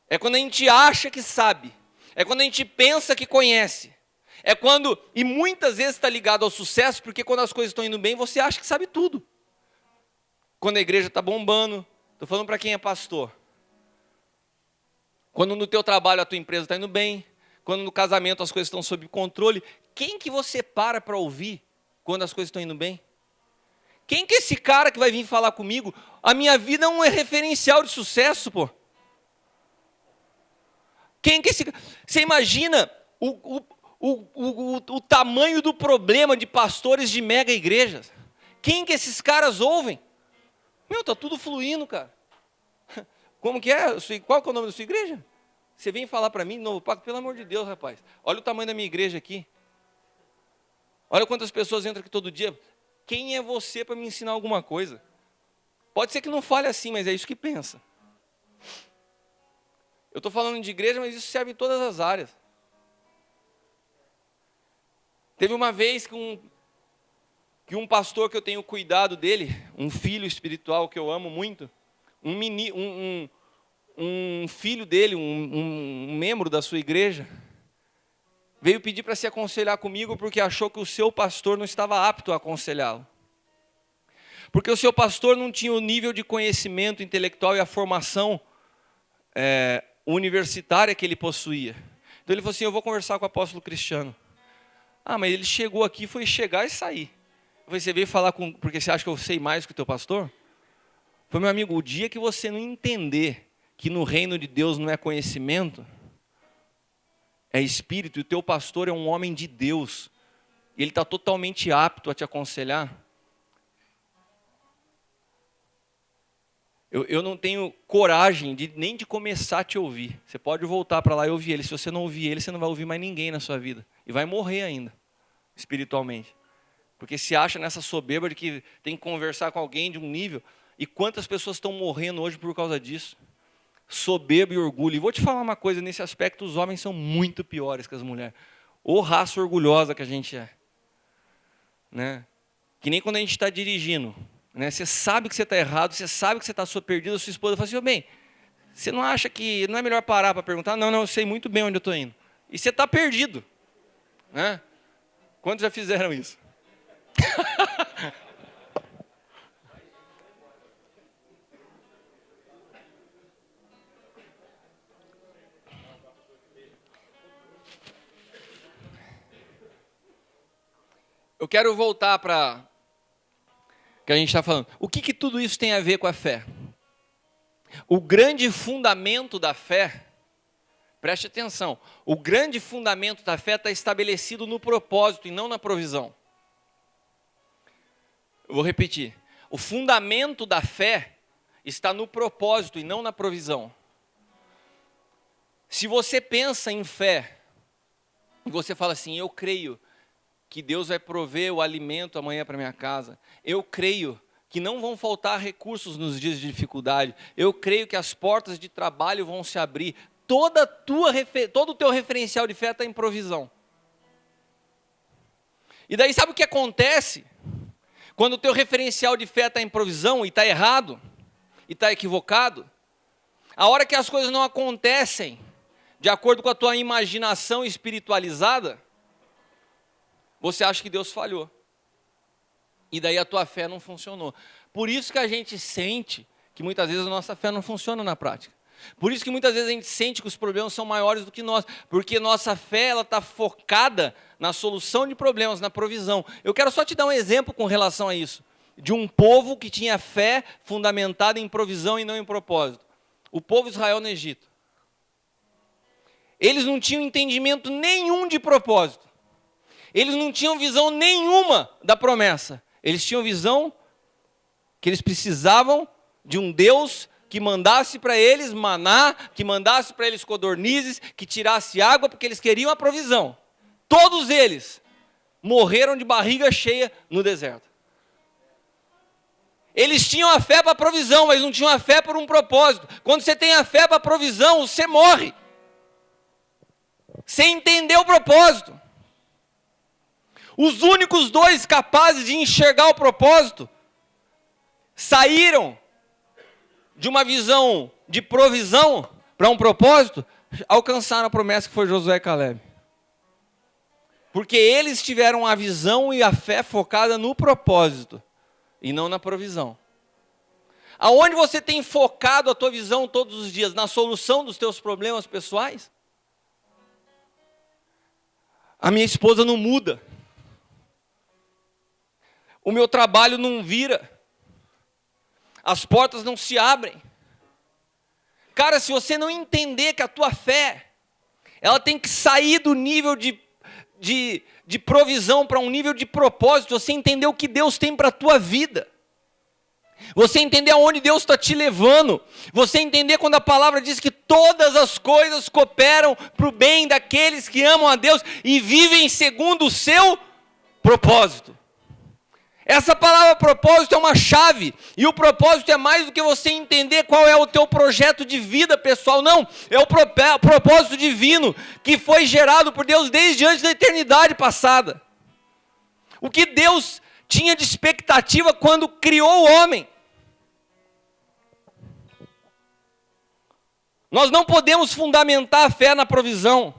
É quando a gente acha que sabe. É quando a gente pensa que conhece. É quando, e muitas vezes está ligado ao sucesso, porque quando as coisas estão indo bem, você acha que sabe tudo. Quando a igreja está bombando, estou falando para quem é pastor. Quando no teu trabalho a tua empresa está indo bem, quando no casamento as coisas estão sob controle, quem que você para ouvir quando as coisas estão indo bem? Quem que é esse cara que vai vir falar comigo? A minha vida não é referencial de sucesso, pô. Quem que é esse cara? Você imagina o tamanho do problema de pastores de mega igrejas? Quem que esses caras ouvem? Meu, tá tudo fluindo, cara. Como que é? Qual que é o nome da sua igreja? Você vem falar para mim, Novo Pacto, pelo amor de Deus, rapaz. Olha o tamanho da minha igreja aqui. Olha quantas pessoas entram aqui todo dia. Quem é você para me ensinar alguma coisa? Pode ser que não fale assim, mas é isso que pensa. Eu estou falando de igreja, mas isso serve em todas as áreas. Teve uma vez que um pastor que eu tenho cuidado dele, um filho espiritual que eu amo muito, um filho dele, um membro da sua igreja, veio pedir para se aconselhar comigo porque achou que o seu pastor não estava apto a aconselhá-lo. Porque o seu pastor não tinha o nível de conhecimento intelectual e a formação universitária que ele possuía. Então ele falou assim, eu vou conversar com o apóstolo Cristiano. Ah, mas ele chegou aqui, foi chegar e sair. Eu falei, você veio falar porque você acha que eu sei mais que o teu pastor? Foi, meu amigo, o dia que você não entender que no reino de Deus não é conhecimento, é espírito, e o teu pastor é um homem de Deus, e ele está totalmente apto a te aconselhar. Eu não tenho coragem nem de começar a te ouvir. Você pode voltar para lá e ouvir ele. Se você não ouvir ele, você não vai ouvir mais ninguém na sua vida. E vai morrer ainda, espiritualmente. Porque se acha nessa soberba de que tem que conversar com alguém de um nível. E quantas pessoas estão morrendo hoje por causa disso? Soberba e orgulho. E vou te falar uma coisa, nesse aspecto os homens são muito piores que as mulheres. Ô raça orgulhosa que a gente é. Né? Que nem quando a gente está dirigindo. Né? Você sabe que você está errado, você sabe que você está perdido, a sua esposa fala assim, bem, você não acha que não é melhor parar para perguntar? Não, eu sei muito bem onde eu estou indo. E você está perdido. Né? Quantos já fizeram isso? Eu quero voltar para que a gente está falando. O que tudo isso tem a ver com a fé? O grande fundamento da fé, preste atenção, o grande fundamento da fé está estabelecido no propósito e não na provisão. Eu vou repetir. O fundamento da fé está no propósito e não na provisão. Se você pensa em fé, e você fala assim, eu creio que Deus vai prover o alimento amanhã para minha casa, eu creio que não vão faltar recursos nos dias de dificuldade, eu creio que as portas de trabalho vão se abrir, todo o teu referencial de fé está em provisão. E daí sabe o que acontece? Quando o teu referencial de fé está em provisão e está errado, e está equivocado, a hora que as coisas não acontecem de acordo com a tua imaginação espiritualizada, você acha que Deus falhou. E daí a tua fé não funcionou. Por isso que a gente sente que muitas vezes a nossa fé não funciona na prática. Por isso que muitas vezes a gente sente que os problemas são maiores do que nós. Porque nossa fé está focada na solução de problemas, na provisão. Eu quero só te dar um exemplo com relação a isso. De um povo que tinha fé fundamentada em provisão e não em propósito. O povo de Israel no Egito. Eles não tinham entendimento nenhum de propósito. Eles não tinham visão nenhuma da promessa. Eles tinham visão que eles precisavam de um Deus que mandasse para eles maná, que mandasse para eles codornizes, que tirasse água, porque eles queriam a provisão. Todos eles morreram de barriga cheia no deserto. Eles tinham a fé para a provisão, mas não tinham a fé por um propósito. Quando você tem a fé para a provisão, você morre. Sem entender o propósito. Os únicos dois capazes de enxergar o propósito saíram de uma visão de provisão para um propósito, alcançaram a promessa que foi Josué e Caleb. Porque eles tiveram a visão e a fé focada no propósito e não na provisão. Aonde você tem focado a tua visão todos os dias? Na solução dos teus problemas pessoais? A minha esposa não muda. O meu trabalho não vira. As portas não se abrem. Cara, se você não entender que a tua fé, ela tem que sair do nível de provisão para um nível de propósito, você entender o que Deus tem para a tua vida. Você entender aonde Deus está te levando. Você entender quando a palavra diz que todas as coisas cooperam para o bem daqueles que amam a Deus e vivem segundo o seu propósito. Essa palavra propósito é uma chave. E o propósito é mais do que você entender qual é o teu projeto de vida pessoal. Não, é o propósito divino que foi gerado por Deus desde antes da eternidade passada. O que Deus tinha de expectativa quando criou o homem. Nós não podemos fundamentar a fé na provisão.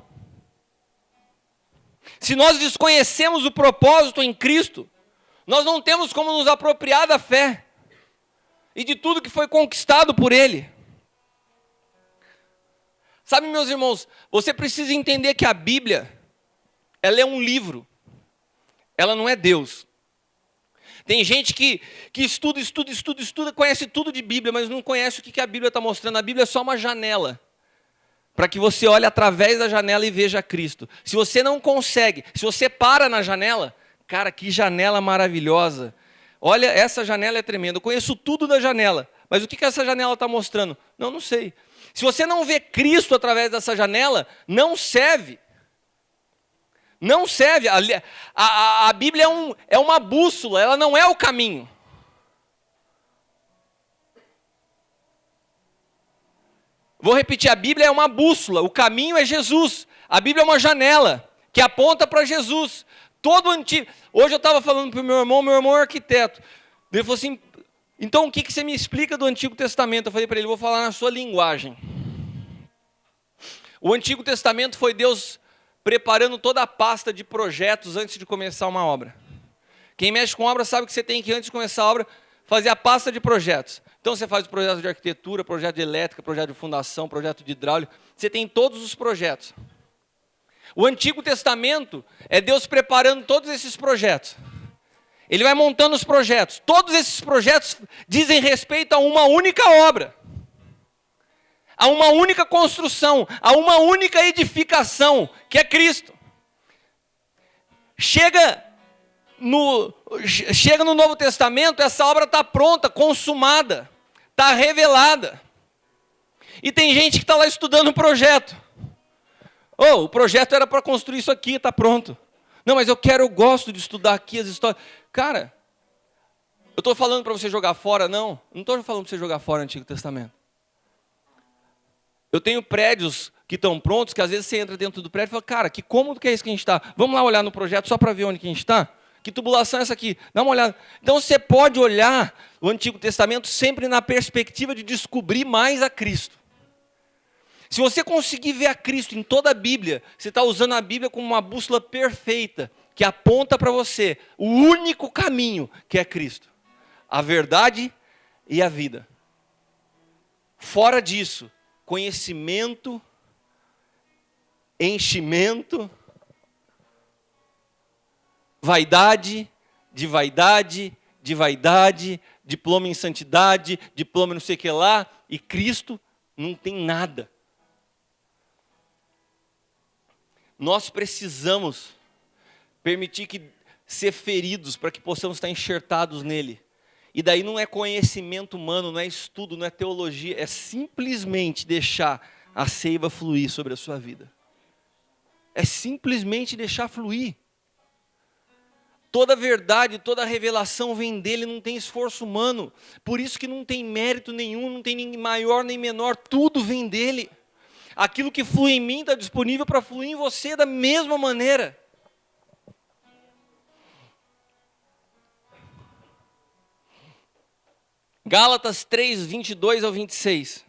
Se nós desconhecemos o propósito em Cristo, nós não temos como nos apropriar da fé e de tudo que foi conquistado por Ele. Sabe, meus irmãos, você precisa entender que a Bíblia, ela é um livro, ela não é Deus. Tem gente que estuda, conhece tudo de Bíblia, mas não conhece o que a Bíblia está mostrando. A Bíblia é só uma janela, para que você olhe através da janela e veja Cristo. Se você não consegue, se você para na janela, cara, que janela maravilhosa. Olha, essa janela é tremenda. Eu conheço tudo da janela, mas o que essa janela está mostrando? Não sei. Se você não vê Cristo através dessa janela, não serve. Não serve. A Bíblia é uma bússola, ela não é o caminho. Vou repetir, a Bíblia é uma bússola, o caminho é Jesus. A Bíblia é uma janela que aponta para Jesus. Todo antigo. Hoje eu estava falando para o meu irmão é arquiteto. Ele falou assim, então o que você me explica do Antigo Testamento? Eu falei para ele, vou falar na sua linguagem. O Antigo Testamento foi Deus preparando toda a pasta de projetos antes de começar uma obra. Quem mexe com obra sabe que você tem que, antes de começar a obra, fazer a pasta de projetos. Então você faz o projeto de arquitetura, projeto de elétrica, projeto de fundação, projeto de hidráulica. Você tem todos os projetos. O Antigo Testamento é Deus preparando todos esses projetos. Ele vai montando os projetos. Todos esses projetos dizem respeito a uma única obra, a uma única construção, a uma única edificação, que é Cristo. Chega no Novo Testamento, essa obra está pronta, consumada, está revelada. E tem gente que está lá estudando o projeto. O projeto era para construir isso aqui, está pronto. Não, mas eu gosto de estudar aqui as histórias. Cara, eu estou falando para você jogar fora? Não estou falando para você jogar fora o Antigo Testamento. Eu tenho prédios que estão prontos, que às vezes você entra dentro do prédio e fala, cara, que cômodo que é isso que a gente está? Vamos lá olhar no projeto só para ver onde que a gente está? Que tubulação é essa aqui? Dá uma olhada. Então você pode olhar o Antigo Testamento sempre na perspectiva de descobrir mais a Cristo. Se você conseguir ver a Cristo em toda a Bíblia, você está usando a Bíblia como uma bússola perfeita, que aponta para você o único caminho, que é Cristo. A verdade e a vida. Fora disso, conhecimento, enchimento, vaidade, diploma em santidade, diploma em não sei o que lá, e Cristo não tem nada. Nós precisamos permitir ser feridos para que possamos estar enxertados nele. E daí não é conhecimento humano, não é estudo, não é teologia, é simplesmente deixar a seiva fluir sobre a sua vida. É simplesmente deixar fluir. Toda verdade, toda revelação vem dele, não tem esforço humano. Por isso que não tem mérito nenhum, não tem nem maior nem menor, tudo vem dele. Aquilo que flui em mim está disponível para fluir em você da mesma maneira. Gálatas 3, 22 ao 26.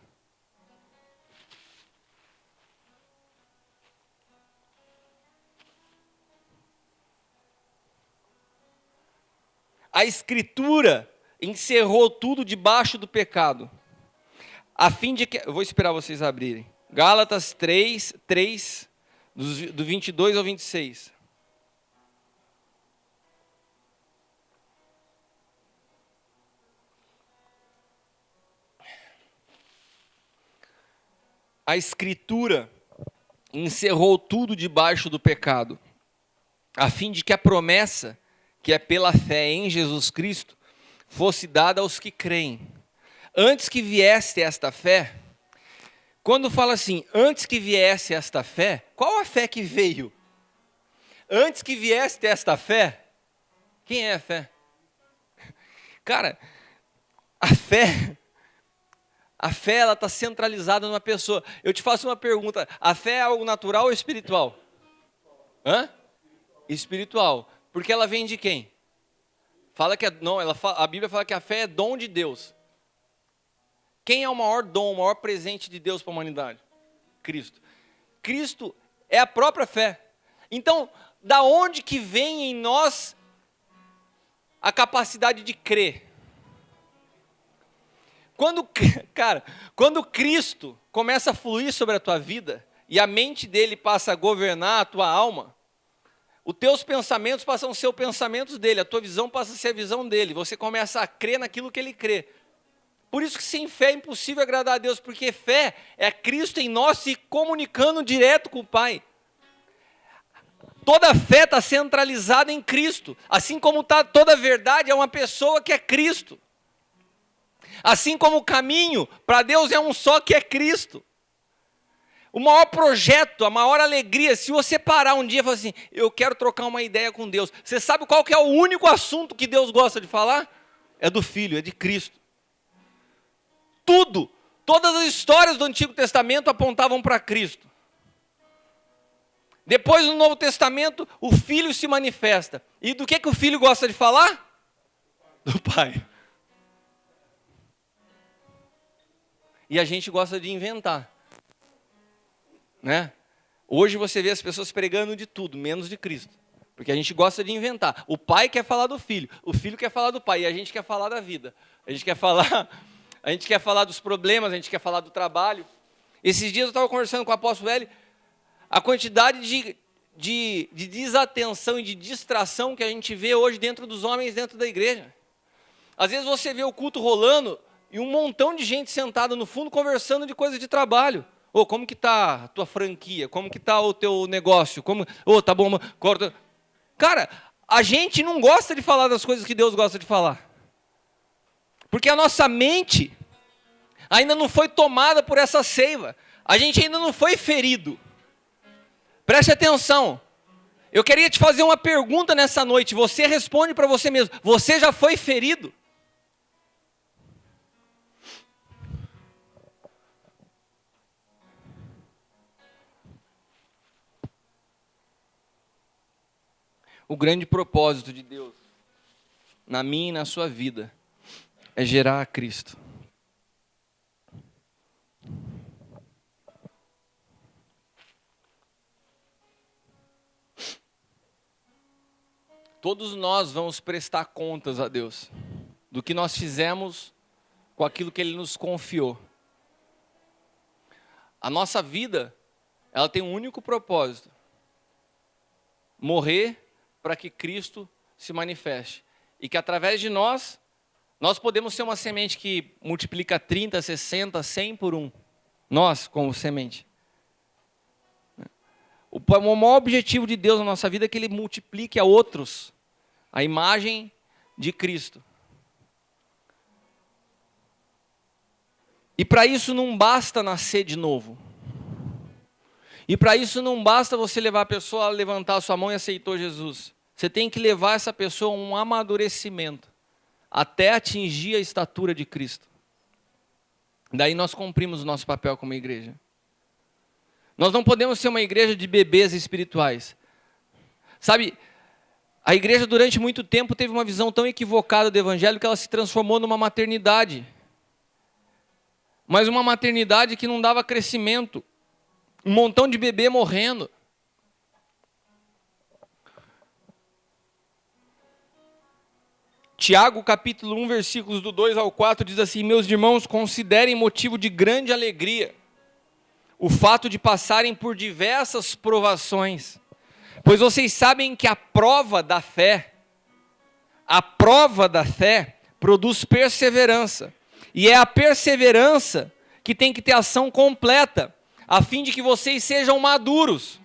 A Escritura encerrou tudo debaixo do pecado, a fim de que... Eu vou esperar vocês abrirem. Gálatas 3, do 22 ao 26. A Escritura encerrou tudo debaixo do pecado, a fim de que a promessa, que é pela fé em Jesus Cristo, fosse dada aos que creem. Antes que viesse esta fé, quando fala assim, antes que viesse esta fé, qual a fé que veio? Antes que viesse esta fé, quem é a fé? Cara, a fé ela está centralizada numa pessoa. Eu te faço uma pergunta, a fé é algo natural ou espiritual? Espiritual. Porque ela vem de quem? Fala que a Bíblia fala que a fé é dom de Deus. Quem é o maior dom, o maior presente de Deus para a humanidade? Cristo. Cristo é a própria fé. Então, da onde que vem em nós a capacidade de crer? Quando Cristo começa a fluir sobre a tua vida e a mente dele passa a governar a tua alma, os teus pensamentos passam a ser os pensamentos dele, a tua visão passa a ser a visão dele, você começa a crer naquilo que ele crê. Por isso que sem fé é impossível agradar a Deus, porque fé é Cristo em nós se comunicando direto com o Pai. Toda fé está centralizada em Cristo, assim como toda verdade é uma pessoa que é Cristo. Assim como o caminho para Deus é um só, que é Cristo. O maior projeto, a maior alegria, se você parar um dia e falar assim, eu quero trocar uma ideia com Deus. Você sabe qual que é o único assunto que Deus gosta de falar? É do Filho, é de Cristo. Todas as histórias do Antigo Testamento apontavam para Cristo. Depois no Novo Testamento, o Filho se manifesta. E do que o Filho gosta de falar? Do Pai. E a gente gosta de inventar. Né? Hoje você vê as pessoas pregando de tudo, menos de Cristo. Porque a gente gosta de inventar. O pai quer falar do filho, o filho quer falar do pai, e a gente quer falar da vida. A gente quer falar dos problemas, a gente quer falar do trabalho. Esses dias eu estava conversando com o apóstolo L, a quantidade de desatenção e de distração que a gente vê hoje dentro dos homens, dentro da igreja. Às vezes você vê o culto rolando e um montão de gente sentada no fundo conversando de coisa de trabalho. Ô, como que tá a tua franquia? Como que tá o teu negócio? Tá bom, corta. Cara, a gente não gosta de falar das coisas que Deus gosta de falar. Porque a nossa mente ainda não foi tomada por essa seiva. A gente ainda não foi ferido. Preste atenção. Eu queria te fazer uma pergunta nessa noite. Você responde para você mesmo. Você já foi ferido? O grande propósito de Deus, na minha e na sua vida, é gerar a Cristo. Todos nós vamos prestar contas a Deus do que nós fizemos com aquilo que Ele nos confiou. A nossa vida, ela tem um único propósito: morrer para que Cristo se manifeste. E que através de nós podemos ser uma semente que multiplica 30, 60, 100 por um. Nós, como semente. O maior objetivo de Deus na nossa vida é que Ele multiplique a outros a imagem de Cristo. E para isso não basta nascer de novo. E para isso não basta você levar a pessoa a levantar a sua mão e aceitou Jesus. Você tem que levar essa pessoa a um amadurecimento, até atingir a estatura de Cristo. Daí nós cumprimos o nosso papel como igreja. Nós não podemos ser uma igreja de bebês espirituais. Sabe, a igreja durante muito tempo teve uma visão tão equivocada do evangelho que ela se transformou numa maternidade. Mas uma maternidade que não dava crescimento. Um montão de bebê morrendo. Tiago, capítulo 1, versículos do 2 ao 4, diz assim: meus irmãos, considerem motivo de grande alegria o fato de passarem por diversas provações, pois vocês sabem que a prova da fé produz perseverança, e é a perseverança que tem que ter ação completa, a fim de que vocês sejam maduros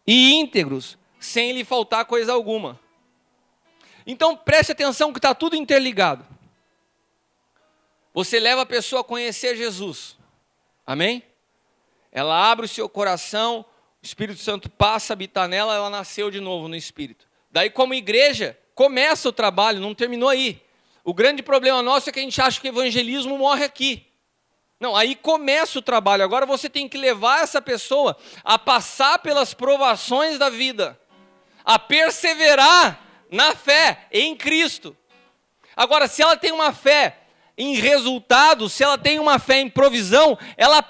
e íntegros, sem lhe faltar coisa alguma. Então preste atenção que está tudo interligado. Você leva a pessoa a conhecer Jesus. Amém? Ela abre o seu coração, o Espírito Santo passa a habitar nela, ela nasceu de novo no Espírito. Daí, como igreja, começa o trabalho, não terminou aí. O grande problema nosso é que a gente acha que o evangelismo morre aqui. Não, aí começa o trabalho. Agora você tem que levar essa pessoa a passar pelas provações da vida, a perseverar na fé em Cristo. Agora, se ela tem uma fé em resultado, se ela tem uma fé em provisão, ela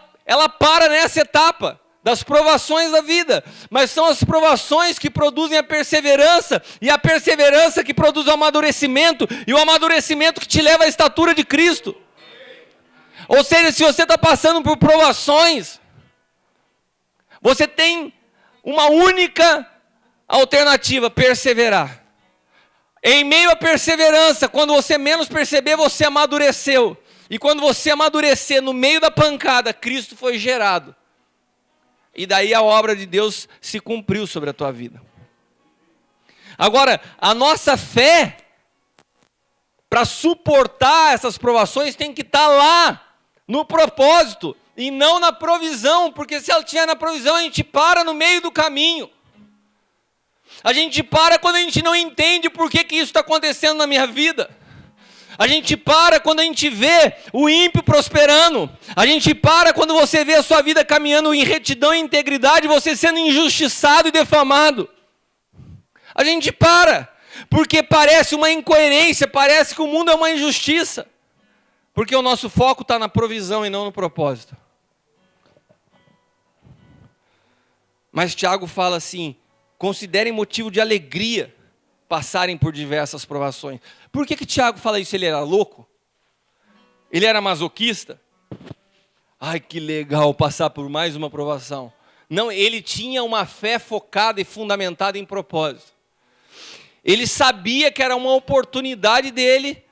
para nessa etapa das provações da vida. Mas são as provações que produzem a perseverança, e a perseverança que produz o amadurecimento, e o amadurecimento que te leva à estatura de Cristo. Ou seja, se você está passando por provações, você tem uma única alternativa: perseverar. Em meio à perseverança, quando você menos perceber, você amadureceu. E quando você amadurecer no meio da pancada, Cristo foi gerado. E daí a obra de Deus se cumpriu sobre a tua vida. Agora, a nossa fé, para suportar essas provações, tem que estar lá, no propósito, e não na provisão. Porque se ela estiver na provisão, a gente para no meio do caminho. A gente para quando a gente não entende por que isso está acontecendo na minha vida. A gente para quando a gente vê o ímpio prosperando. A gente para quando você vê a sua vida caminhando em retidão e integridade, você sendo injustiçado e defamado. A gente para, porque parece uma incoerência, parece que o mundo é uma injustiça. Porque o nosso foco está na provisão e não no propósito. Mas Tiago fala assim: considerem motivo de alegria passarem por diversas provações. Por que Tiago fala isso? Ele era louco? Ele era masoquista? Ai, que legal passar por mais uma provação. Não, ele tinha uma fé focada e fundamentada em propósito. Ele sabia que era uma oportunidade dele,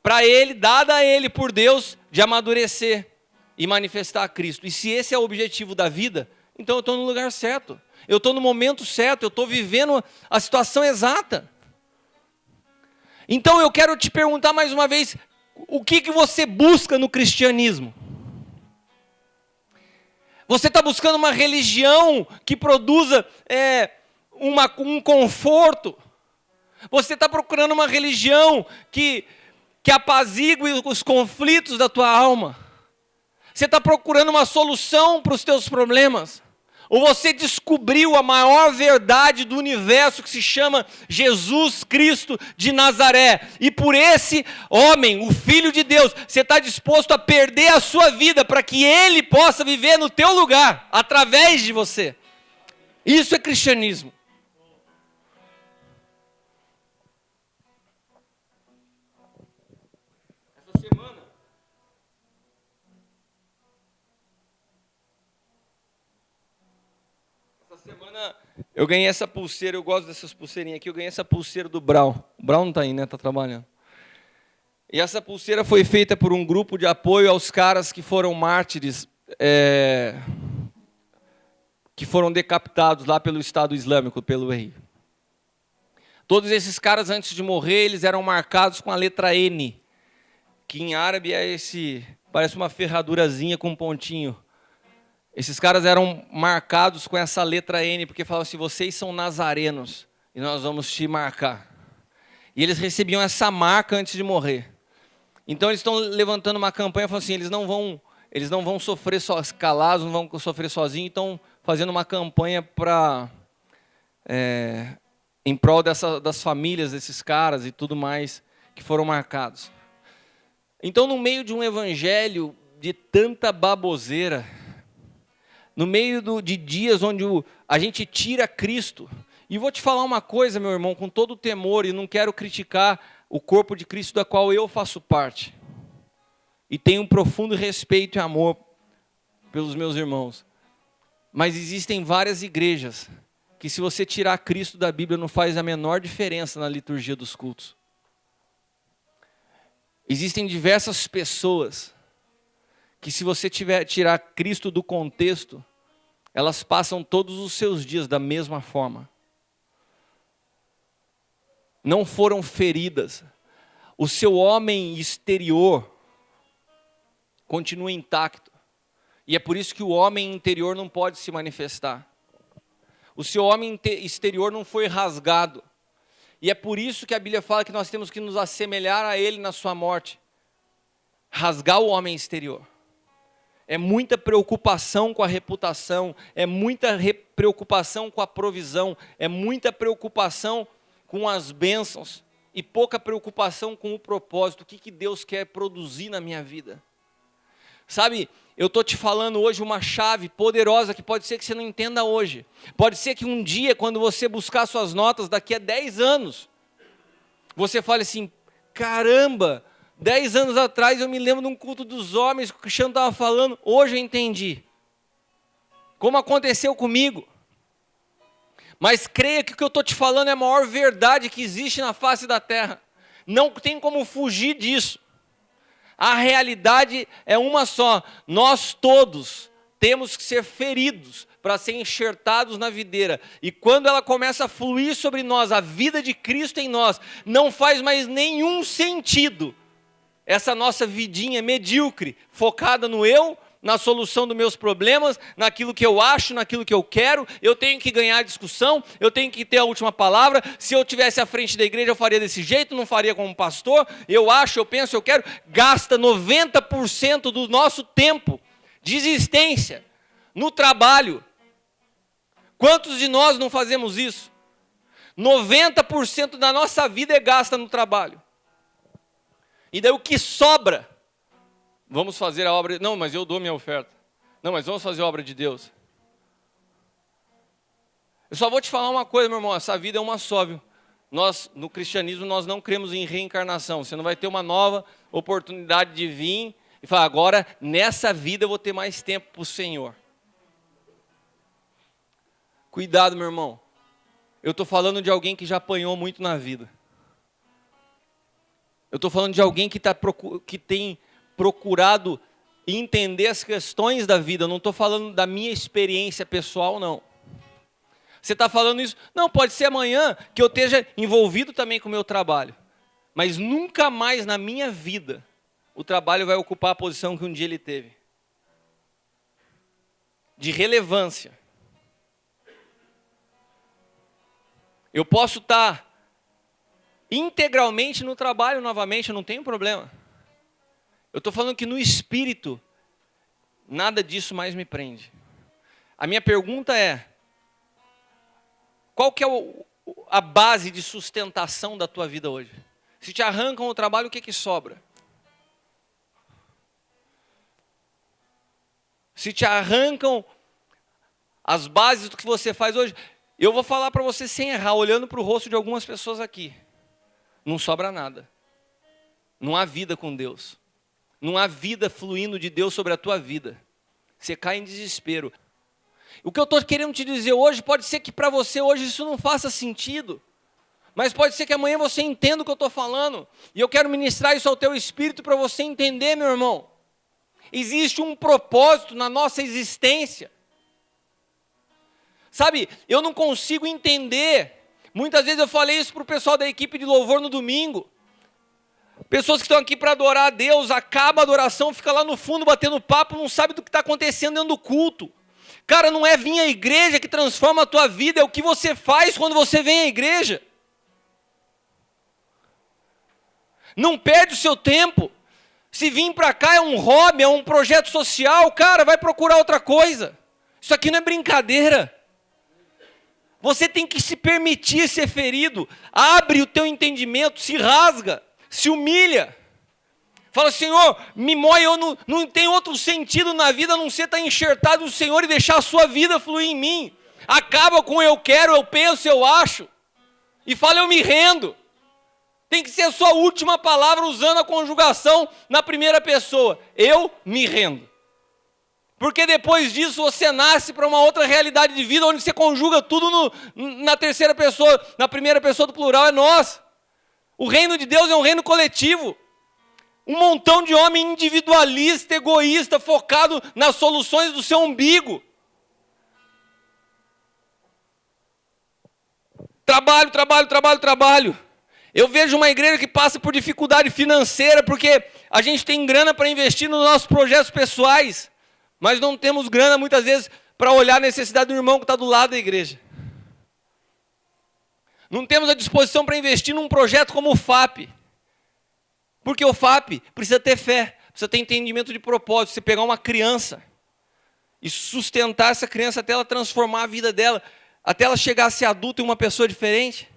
para ele, dada a ele por Deus, de amadurecer e manifestar a Cristo. E se esse é o objetivo da vida, então eu estou no lugar certo. Eu estou no momento certo, eu estou vivendo a situação exata. Então eu quero te perguntar mais uma vez, o que você busca no cristianismo? Você está buscando uma religião que produza um conforto? Você está procurando uma religião que apazigue os conflitos da tua alma? Você está procurando uma solução para os teus problemas? Ou você descobriu a maior verdade do universo que se chama Jesus Cristo de Nazaré? E por esse homem, o Filho de Deus, você está disposto a perder a sua vida para que Ele possa viver no teu lugar, através de você. Isso é cristianismo. Eu ganhei essa pulseira, eu gosto dessas pulseirinhas aqui, eu ganhei essa pulseira do Brown. O Brown não está aí, né? Está trabalhando. E essa pulseira foi feita por um grupo de apoio aos caras que foram mártires, que foram decapitados lá pelo Estado Islâmico, pelo rei. Todos esses caras, antes de morrer, eles eram marcados com a letra N, que em árabe parece uma ferradurazinha com um pontinho. Esses caras eram marcados com essa letra N, porque falavam assim, vocês são nazarenos, e nós vamos te marcar. E eles recebiam essa marca antes de morrer. Então eles estão levantando uma campanha, falando assim, eles não vão sofrer calados, não vão sofrer sozinhos, estão fazendo uma campanha em prol das famílias desses caras e tudo mais, que foram marcados. Então, no meio de um evangelho de tanta baboseira, no meio de dias onde a gente tira Cristo. E vou te falar uma coisa, meu irmão, com todo o temor, e não quero criticar o corpo de Cristo da qual eu faço parte. E tenho um profundo respeito e amor pelos meus irmãos. Mas existem várias igrejas que, se você tirar Cristo da Bíblia, não faz a menor diferença na liturgia dos cultos. Existem diversas pessoas que, se você tirar Cristo do contexto, elas passam todos os seus dias da mesma forma. Não foram feridas. O seu homem exterior continua intacto. E é por isso que o homem interior não pode se manifestar. O seu homem exterior não foi rasgado. E é por isso que a Bíblia fala que nós temos que nos assemelhar a ele na sua morte. Rasgar o homem exterior. É muita preocupação com a reputação, é muita preocupação com a provisão, é muita preocupação com as bênçãos e pouca preocupação com o propósito. O que Deus quer produzir na minha vida? Sabe, eu estou te falando hoje uma chave poderosa que pode ser que você não entenda hoje. Pode ser que um dia, quando você buscar suas notas, daqui a 10 anos, você fale assim, caramba, 10 anos atrás eu me lembro de um culto dos homens, que o Cristiano estava falando, hoje eu entendi. Como aconteceu comigo. Mas creia que o que eu estou te falando é a maior verdade que existe na face da terra. Não tem como fugir disso. A realidade é uma só. Nós todos temos que ser feridos para ser enxertados na videira. E quando ela começa a fluir sobre nós, a vida de Cristo em nós, não faz mais nenhum sentido essa nossa vidinha medíocre, focada no eu, na solução dos meus problemas, naquilo que eu acho, naquilo que eu quero, eu tenho que ganhar a discussão, eu tenho que ter a última palavra, se eu estivesse à frente da igreja eu faria desse jeito, não faria como pastor, eu acho, eu penso, eu quero, gasta 90% do nosso tempo de existência no trabalho. Quantos de nós não fazemos isso? 90% da nossa vida é gasta no trabalho. E daí o que sobra? Vamos fazer a obra... Não, mas eu dou minha oferta. Não, mas vamos fazer a obra de Deus. Eu só vou te falar uma coisa, meu irmão. Essa vida é uma só, viu? Nós, no cristianismo, nós não cremos em reencarnação. Você não vai ter uma nova oportunidade de vir e falar, agora, nessa vida eu vou ter mais tempo para o Senhor. Cuidado, meu irmão. Eu estou falando de alguém que já apanhou muito na vida. Eu estou falando de alguém que tem procurado entender as questões da vida. Eu não estou falando da minha experiência pessoal, não. Você está falando isso? Não, pode ser amanhã que eu esteja envolvido também com o meu trabalho. Mas nunca mais na minha vida o trabalho vai ocupar a posição que um dia ele teve. De relevância. Eu posso estar integralmente no trabalho novamente, não tem problema. Eu estou falando que no espírito, nada disso mais me prende. A minha pergunta é, qual que é a base de sustentação da tua vida hoje? Se te arrancam o trabalho, o que sobra? Se te arrancam as bases do que você faz hoje, eu vou falar para você sem errar, olhando para o rosto de algumas pessoas aqui. Não sobra nada. Não há vida com Deus. Não há vida fluindo de Deus sobre a tua vida. Você cai em desespero. O que eu estou querendo te dizer hoje, pode ser que para você hoje isso não faça sentido. Mas pode ser que amanhã você entenda o que eu estou falando. E eu quero ministrar isso ao teu espírito para você entender, meu irmão. Existe um propósito na nossa existência. Sabe, eu não consigo entender. Muitas vezes eu falei isso para o pessoal da equipe de louvor no domingo. Pessoas que estão aqui para adorar a Deus, acaba a adoração, fica lá no fundo batendo papo, não sabe do que está acontecendo dentro do culto. Cara, não é vir à igreja que transforma a tua vida, é o que você faz quando você vem à igreja. Não perde o seu tempo. Se vir para cá é um hobby, é um projeto social, cara, vai procurar outra coisa. Isso aqui não é brincadeira. Você tem que se permitir ser ferido. Abre o teu entendimento, se rasga, se humilha. Fala, Senhor, me moe, eu não tenho outro sentido na vida a não ser estar enxertado no Senhor e deixar a sua vida fluir em mim. Acaba com eu quero, eu penso, eu acho. E fala, eu me rendo. Tem que ser a sua última palavra usando a conjugação na primeira pessoa. Eu me rendo. Porque depois disso você nasce para uma outra realidade de vida, onde você conjuga tudo na terceira pessoa, na primeira pessoa do plural é nós. O reino de Deus é um reino coletivo. Um montão de homem individualista, egoísta, focado nas soluções do seu umbigo. Trabalho, trabalho, trabalho, trabalho. Eu vejo uma igreja que passa por dificuldade financeira, porque a gente tem grana para investir nos nossos projetos pessoais, mas não temos grana muitas vezes para olhar a necessidade do irmão que está do lado da igreja. Não temos a disposição para investir num projeto como o FAP. Porque o FAP precisa ter fé, precisa ter entendimento de propósito. Você pegar uma criança e sustentar essa criança até ela transformar a vida dela, até ela chegar a ser adulta e uma pessoa diferente.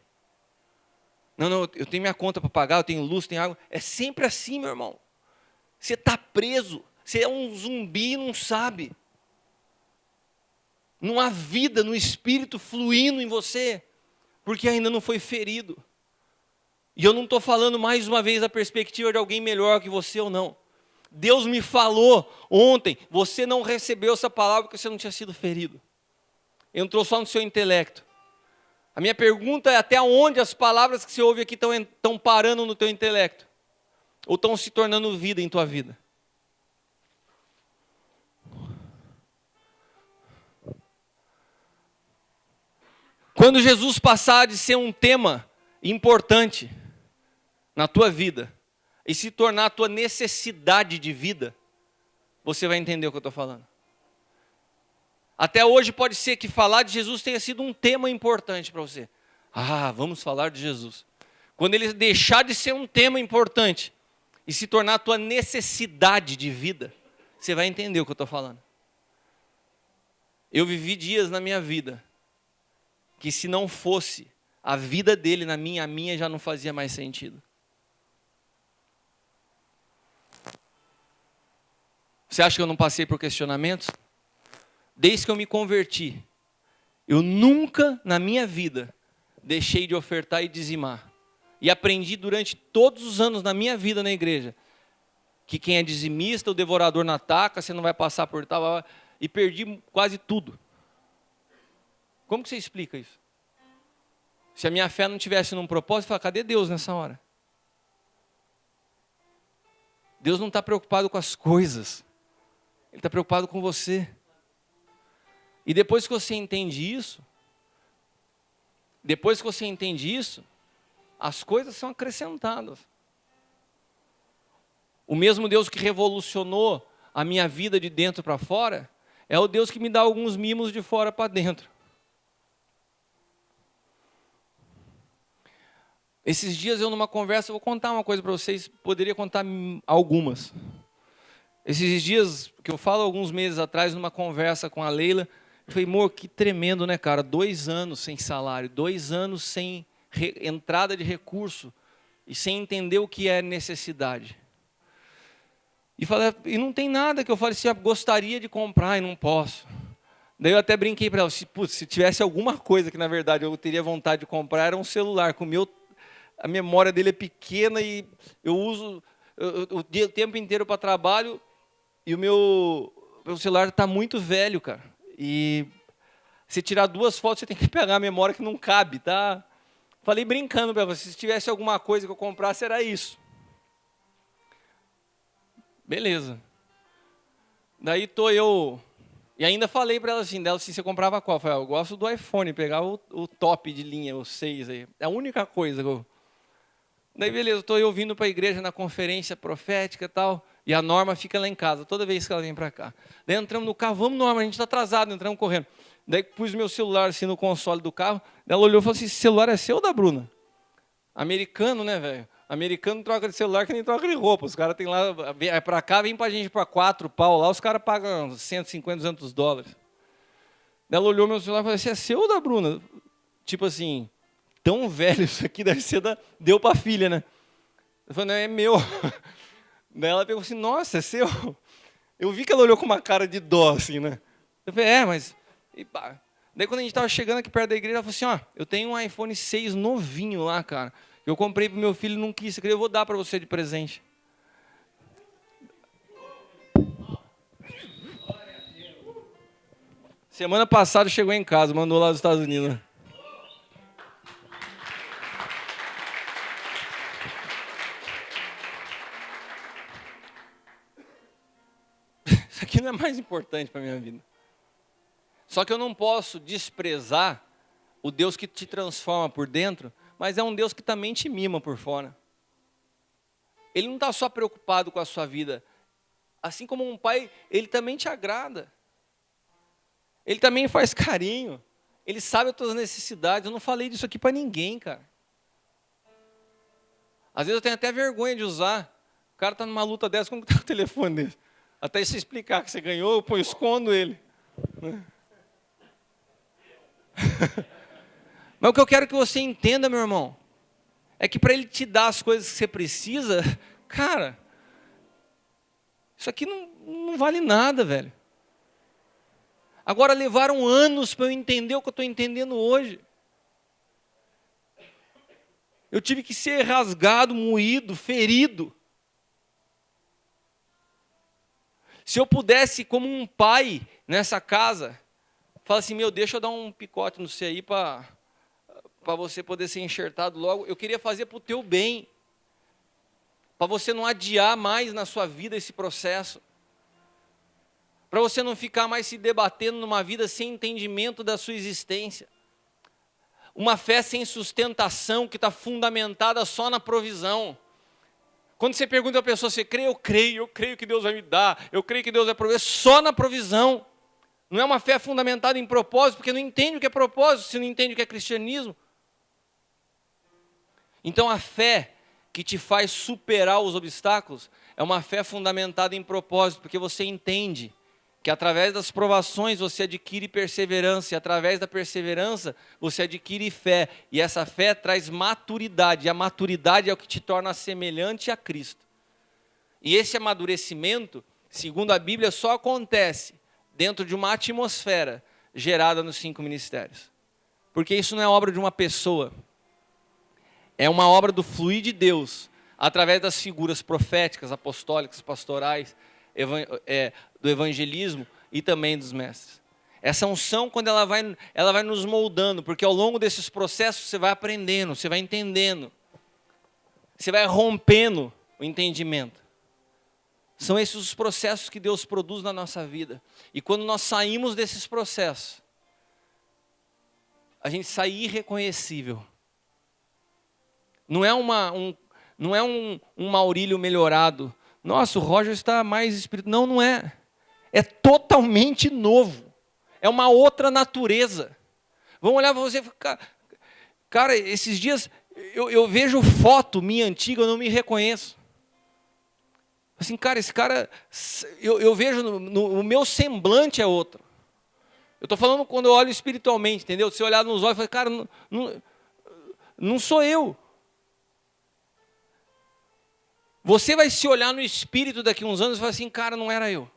Não, eu tenho minha conta para pagar, eu tenho luz, tenho água. É sempre assim, meu irmão. Você está preso, você é um zumbi e não sabe. Não há vida no espírito fluindo em você, porque ainda não foi ferido. E eu não estou falando mais uma vez da perspectiva de alguém melhor que você ou não. Deus me falou ontem, você não recebeu essa palavra porque você não tinha sido ferido. Entrou só no seu intelecto. A minha pergunta é até onde as palavras que você ouve aqui estão parando no teu intelecto? Ou estão se tornando vida em tua vida? Quando Jesus passar de ser um tema importante na tua vida e se tornar a tua necessidade de vida, você vai entender o que eu estou falando. Até hoje pode ser que falar de Jesus tenha sido um tema importante para você. Ah, vamos falar de Jesus. Quando ele deixar de ser um tema importante e se tornar a tua necessidade de vida, você vai entender o que eu estou falando. Eu vivi dias na minha vida que se não fosse a vida dele na minha, a minha já não fazia mais sentido. Você acha que eu não passei por questionamentos? Desde que eu me converti, eu nunca na minha vida deixei de ofertar e dizimar. E aprendi durante todos os anos na minha vida na igreja, que quem é dizimista, o devorador não ataca, você não vai passar por tal, e perdi quase tudo. Como que você explica isso? Se a minha fé não tivesse num propósito, fala, cadê Deus nessa hora? Deus não está preocupado com as coisas. Ele está preocupado com você. E depois que você entende isso, as coisas são acrescentadas. O mesmo Deus que revolucionou a minha vida de dentro para fora, é o Deus que me dá alguns mimos de fora para dentro. Esses dias eu numa conversa, vou contar uma coisa para vocês, poderia contar algumas. Esses dias, que eu falo alguns meses atrás, numa conversa com a Leila, eu falei, amor, que tremendo, né, cara? 2 anos sem salário, 2 anos sem entrada de recurso e sem entender o que é necessidade. E não tem nada que eu fale assim, eu gostaria de comprar e não posso. Daí eu até brinquei para ela, se tivesse alguma coisa que na verdade eu teria vontade de comprar, era um celular, a memória dele é pequena e eu uso o tempo inteiro para trabalho e o meu celular está muito velho, cara. E se tirar 2 fotos, você tem que pegar a memória que não cabe, tá? Falei brincando para você, se tivesse alguma coisa que eu comprasse, era isso. Beleza. Daí eu... E ainda falei para ela assim, você comprava qual? Eu falei, eu gosto do iPhone, pegava o top de linha, o 6 aí. É a única coisa que eu... Daí beleza, estou eu vindo para a igreja na conferência profética e tal, e a Norma fica lá em casa, toda vez que ela vem para cá. Daí entramos no carro, vamos Norma, a gente está atrasado, entramos correndo. Daí pus meu celular assim no console do carro, daí ela olhou e falou assim, esse celular é seu ou da Bruna? Americano, né, velho? Americano troca de celular que nem troca de roupa. Os caras têm lá, é para cá, vem para a gente para 4 pau lá, os caras pagam 150, 200 dólares. Daí ela olhou meu celular e falou, esse é seu ou da Bruna? Tipo assim, tão velho isso aqui, deve ser deu para a filha, né? Eu falei, não, é meu. Daí ela pegou assim, nossa, é seu? Eu vi que ela olhou com uma cara de dó, assim, né? Eu falei, mas... E pá. Daí quando a gente estava chegando aqui perto da igreja, ela falou assim, eu tenho um iPhone 6 novinho lá, cara. Eu comprei para o meu filho, não quis, eu vou dar para você de presente. Semana passada chegou em casa, mandou lá dos Estados Unidos. Isso aqui não é mais importante para a minha vida. Só que eu não posso desprezar o Deus que te transforma por dentro, mas é um Deus que também te mima por fora. Ele não está só preocupado com a sua vida. Assim como um pai, ele também te agrada. Ele também faz carinho. Ele sabe as tuas necessidades. Eu não falei disso aqui para ninguém, cara. Às vezes eu tenho até vergonha de usar. O cara está numa luta dessa, como está o telefone dele? Até se explicar que você ganhou, eu escondo ele. Mas o que eu quero que você entenda, meu irmão, é que para ele te dar as coisas que você precisa, cara, isso aqui não vale nada, velho. Agora levaram anos para eu entender o que eu estou entendendo hoje. Eu tive que ser rasgado, moído, ferido. Se eu pudesse, como um pai nessa casa, falar assim, deixa eu dar um picote no você aí para você poder ser enxertado logo. Eu queria fazer para o teu bem. Para você não adiar mais na sua vida esse processo. Para você não ficar mais se debatendo numa vida sem entendimento da sua existência. Uma fé sem sustentação que está fundamentada só na provisão. Quando você pergunta a pessoa, você crê? Eu creio que Deus vai me dar, eu creio que Deus vai prover, só na provisão. Não é uma fé fundamentada em propósito, porque não entende o que é propósito, se não entende o que é cristianismo. Então a fé que te faz superar os obstáculos é uma fé fundamentada em propósito, porque você entende que através das provações você adquire perseverança, e através da perseverança você adquire fé, e essa fé traz maturidade, e a maturidade é o que te torna semelhante a Cristo. E esse amadurecimento, segundo a Bíblia, só acontece dentro de uma atmosfera gerada nos 5 ministérios. Porque isso não é obra de uma pessoa, é uma obra do fluir de Deus, através das figuras proféticas, apostólicas, pastorais, do evangelismo e também dos mestres. Essa unção, quando ela vai nos moldando, porque ao longo desses processos você vai aprendendo, você vai entendendo, você vai rompendo o entendimento. São esses os processos que Deus produz na nossa vida. E quando nós saímos desses processos, a gente sai irreconhecível. Não é um Maurílio melhorado. Nossa, o Roger está mais espiritual. Não é. É totalmente novo. É uma outra natureza. Vamos olhar para você e falar, cara, esses dias eu vejo foto minha antiga, eu não me reconheço. Assim, cara, esse cara, eu vejo, o meu semblante é outro. Eu estou falando quando eu olho espiritualmente, entendeu? Se eu olhar nos olhos, eu falo, cara, não sou eu. Você vai se olhar no espírito daqui a uns anos e falar assim, cara, não era eu.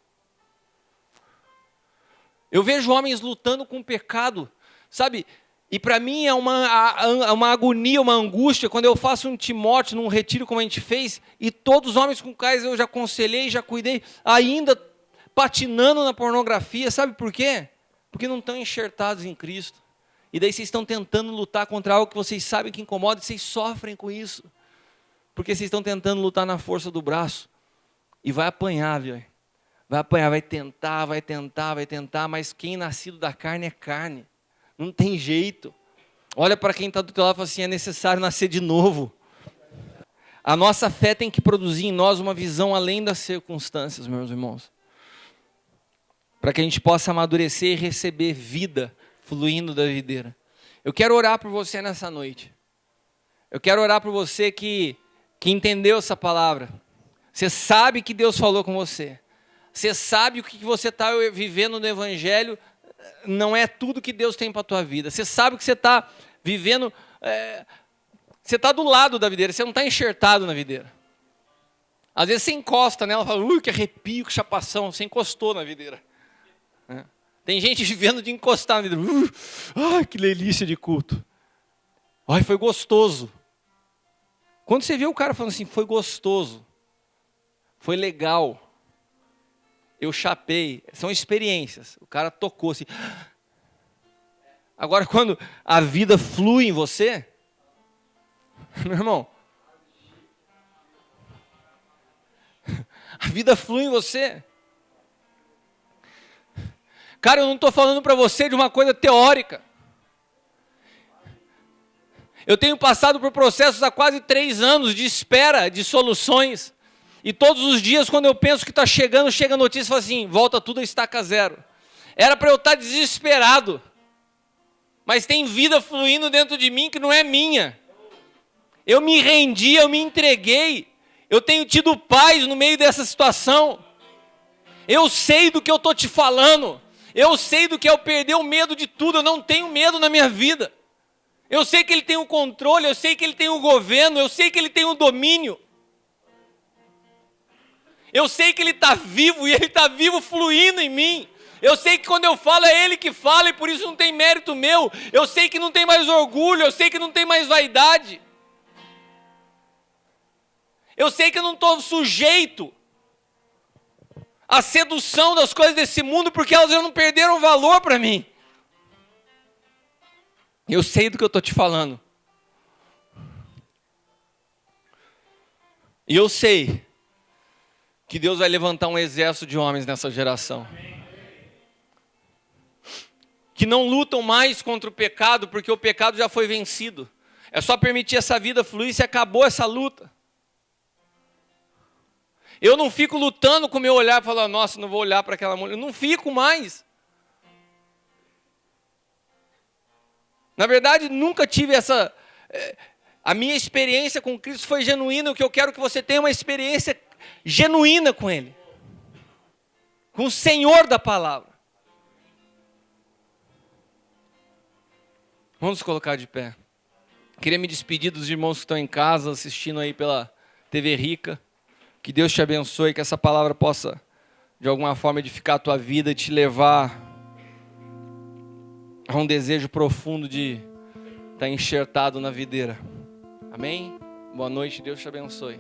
Eu vejo homens lutando com o pecado, sabe? E para mim é uma agonia, uma angústia, quando eu faço um Timóteo num retiro como a gente fez, e todos os homens com quais eu já aconselhei, já cuidei, ainda patinando na pornografia, sabe por quê? Porque não estão enxertados em Cristo. E daí vocês estão tentando lutar contra algo que vocês sabem que incomoda, e vocês sofrem com isso. Porque vocês estão tentando lutar na força do braço. E vai apanhar, viu? Vai apanhar, vai tentar, mas quem é nascido da carne é carne. Não tem jeito. Olha para quem está do teu lado e fala assim, é necessário nascer de novo. A nossa fé tem que produzir em nós uma visão além das circunstâncias, meus irmãos. Para que a gente possa amadurecer e receber vida fluindo da videira. Eu quero orar por você nessa noite. Eu quero orar por você que entendeu essa palavra. Você sabe que Deus falou com você. Você sabe o que você está vivendo no Evangelho. Não é tudo que Deus tem para a tua vida. Você sabe que você está vivendo... você está do lado da videira. Você não está enxertado na videira. Às vezes você encosta nela e fala, que arrepio, que chapação. Você encostou na videira. Tem gente vivendo de encostar na videira. Que delícia de culto. Foi gostoso. Quando você vê o cara falando assim, foi gostoso, foi legal, eu chapei, são experiências, o cara tocou assim. Agora quando a vida flui em você, meu irmão, a vida flui em você. Cara, eu não estou falando para você de uma coisa teórica. Eu tenho passado por processos há quase 3 anos de espera de soluções. E todos os dias, quando eu penso que está chegando, chega a notícia e fala assim, volta tudo a estaca zero. Era para eu estar desesperado. Mas tem vida fluindo dentro de mim que não é minha. Eu me rendi, eu me entreguei. Eu tenho tido paz no meio dessa situação. Eu sei do que eu estou te falando. Eu sei do que é eu perder o medo de tudo. Eu não tenho medo na minha vida. Eu sei que Ele tem o controle, eu sei que Ele tem o governo, eu sei que Ele tem o domínio. Eu sei que Ele está vivo e Ele está vivo fluindo em mim. Eu sei que quando eu falo é Ele que fala e por isso não tem mérito meu. Eu sei que não tem mais orgulho, eu sei que não tem mais vaidade. Eu sei que eu não estou sujeito à sedução das coisas desse mundo porque elas já não perderam valor para mim. Eu sei do que eu estou te falando. E eu sei que Deus vai levantar um exército de homens nessa geração. Que não lutam mais contra o pecado, porque o pecado já foi vencido. É só permitir essa vida fluir e se acabou essa luta. Eu não fico lutando com o meu olhar, falando, nossa, não vou olhar para aquela mulher. Eu não fico mais. Na verdade, nunca tive essa... A minha experiência com Cristo foi genuína. O que eu quero que você tenha uma experiência genuína com Ele. Com o Senhor da palavra. Vamos nos colocar de pé. Queria me despedir dos irmãos que estão em casa, assistindo aí pela TV Rica. Que Deus te abençoe, que essa palavra possa, de alguma forma, edificar a tua vida e te levar a um desejo profundo de estar enxertado na videira. Amém? Boa noite, Deus te abençoe.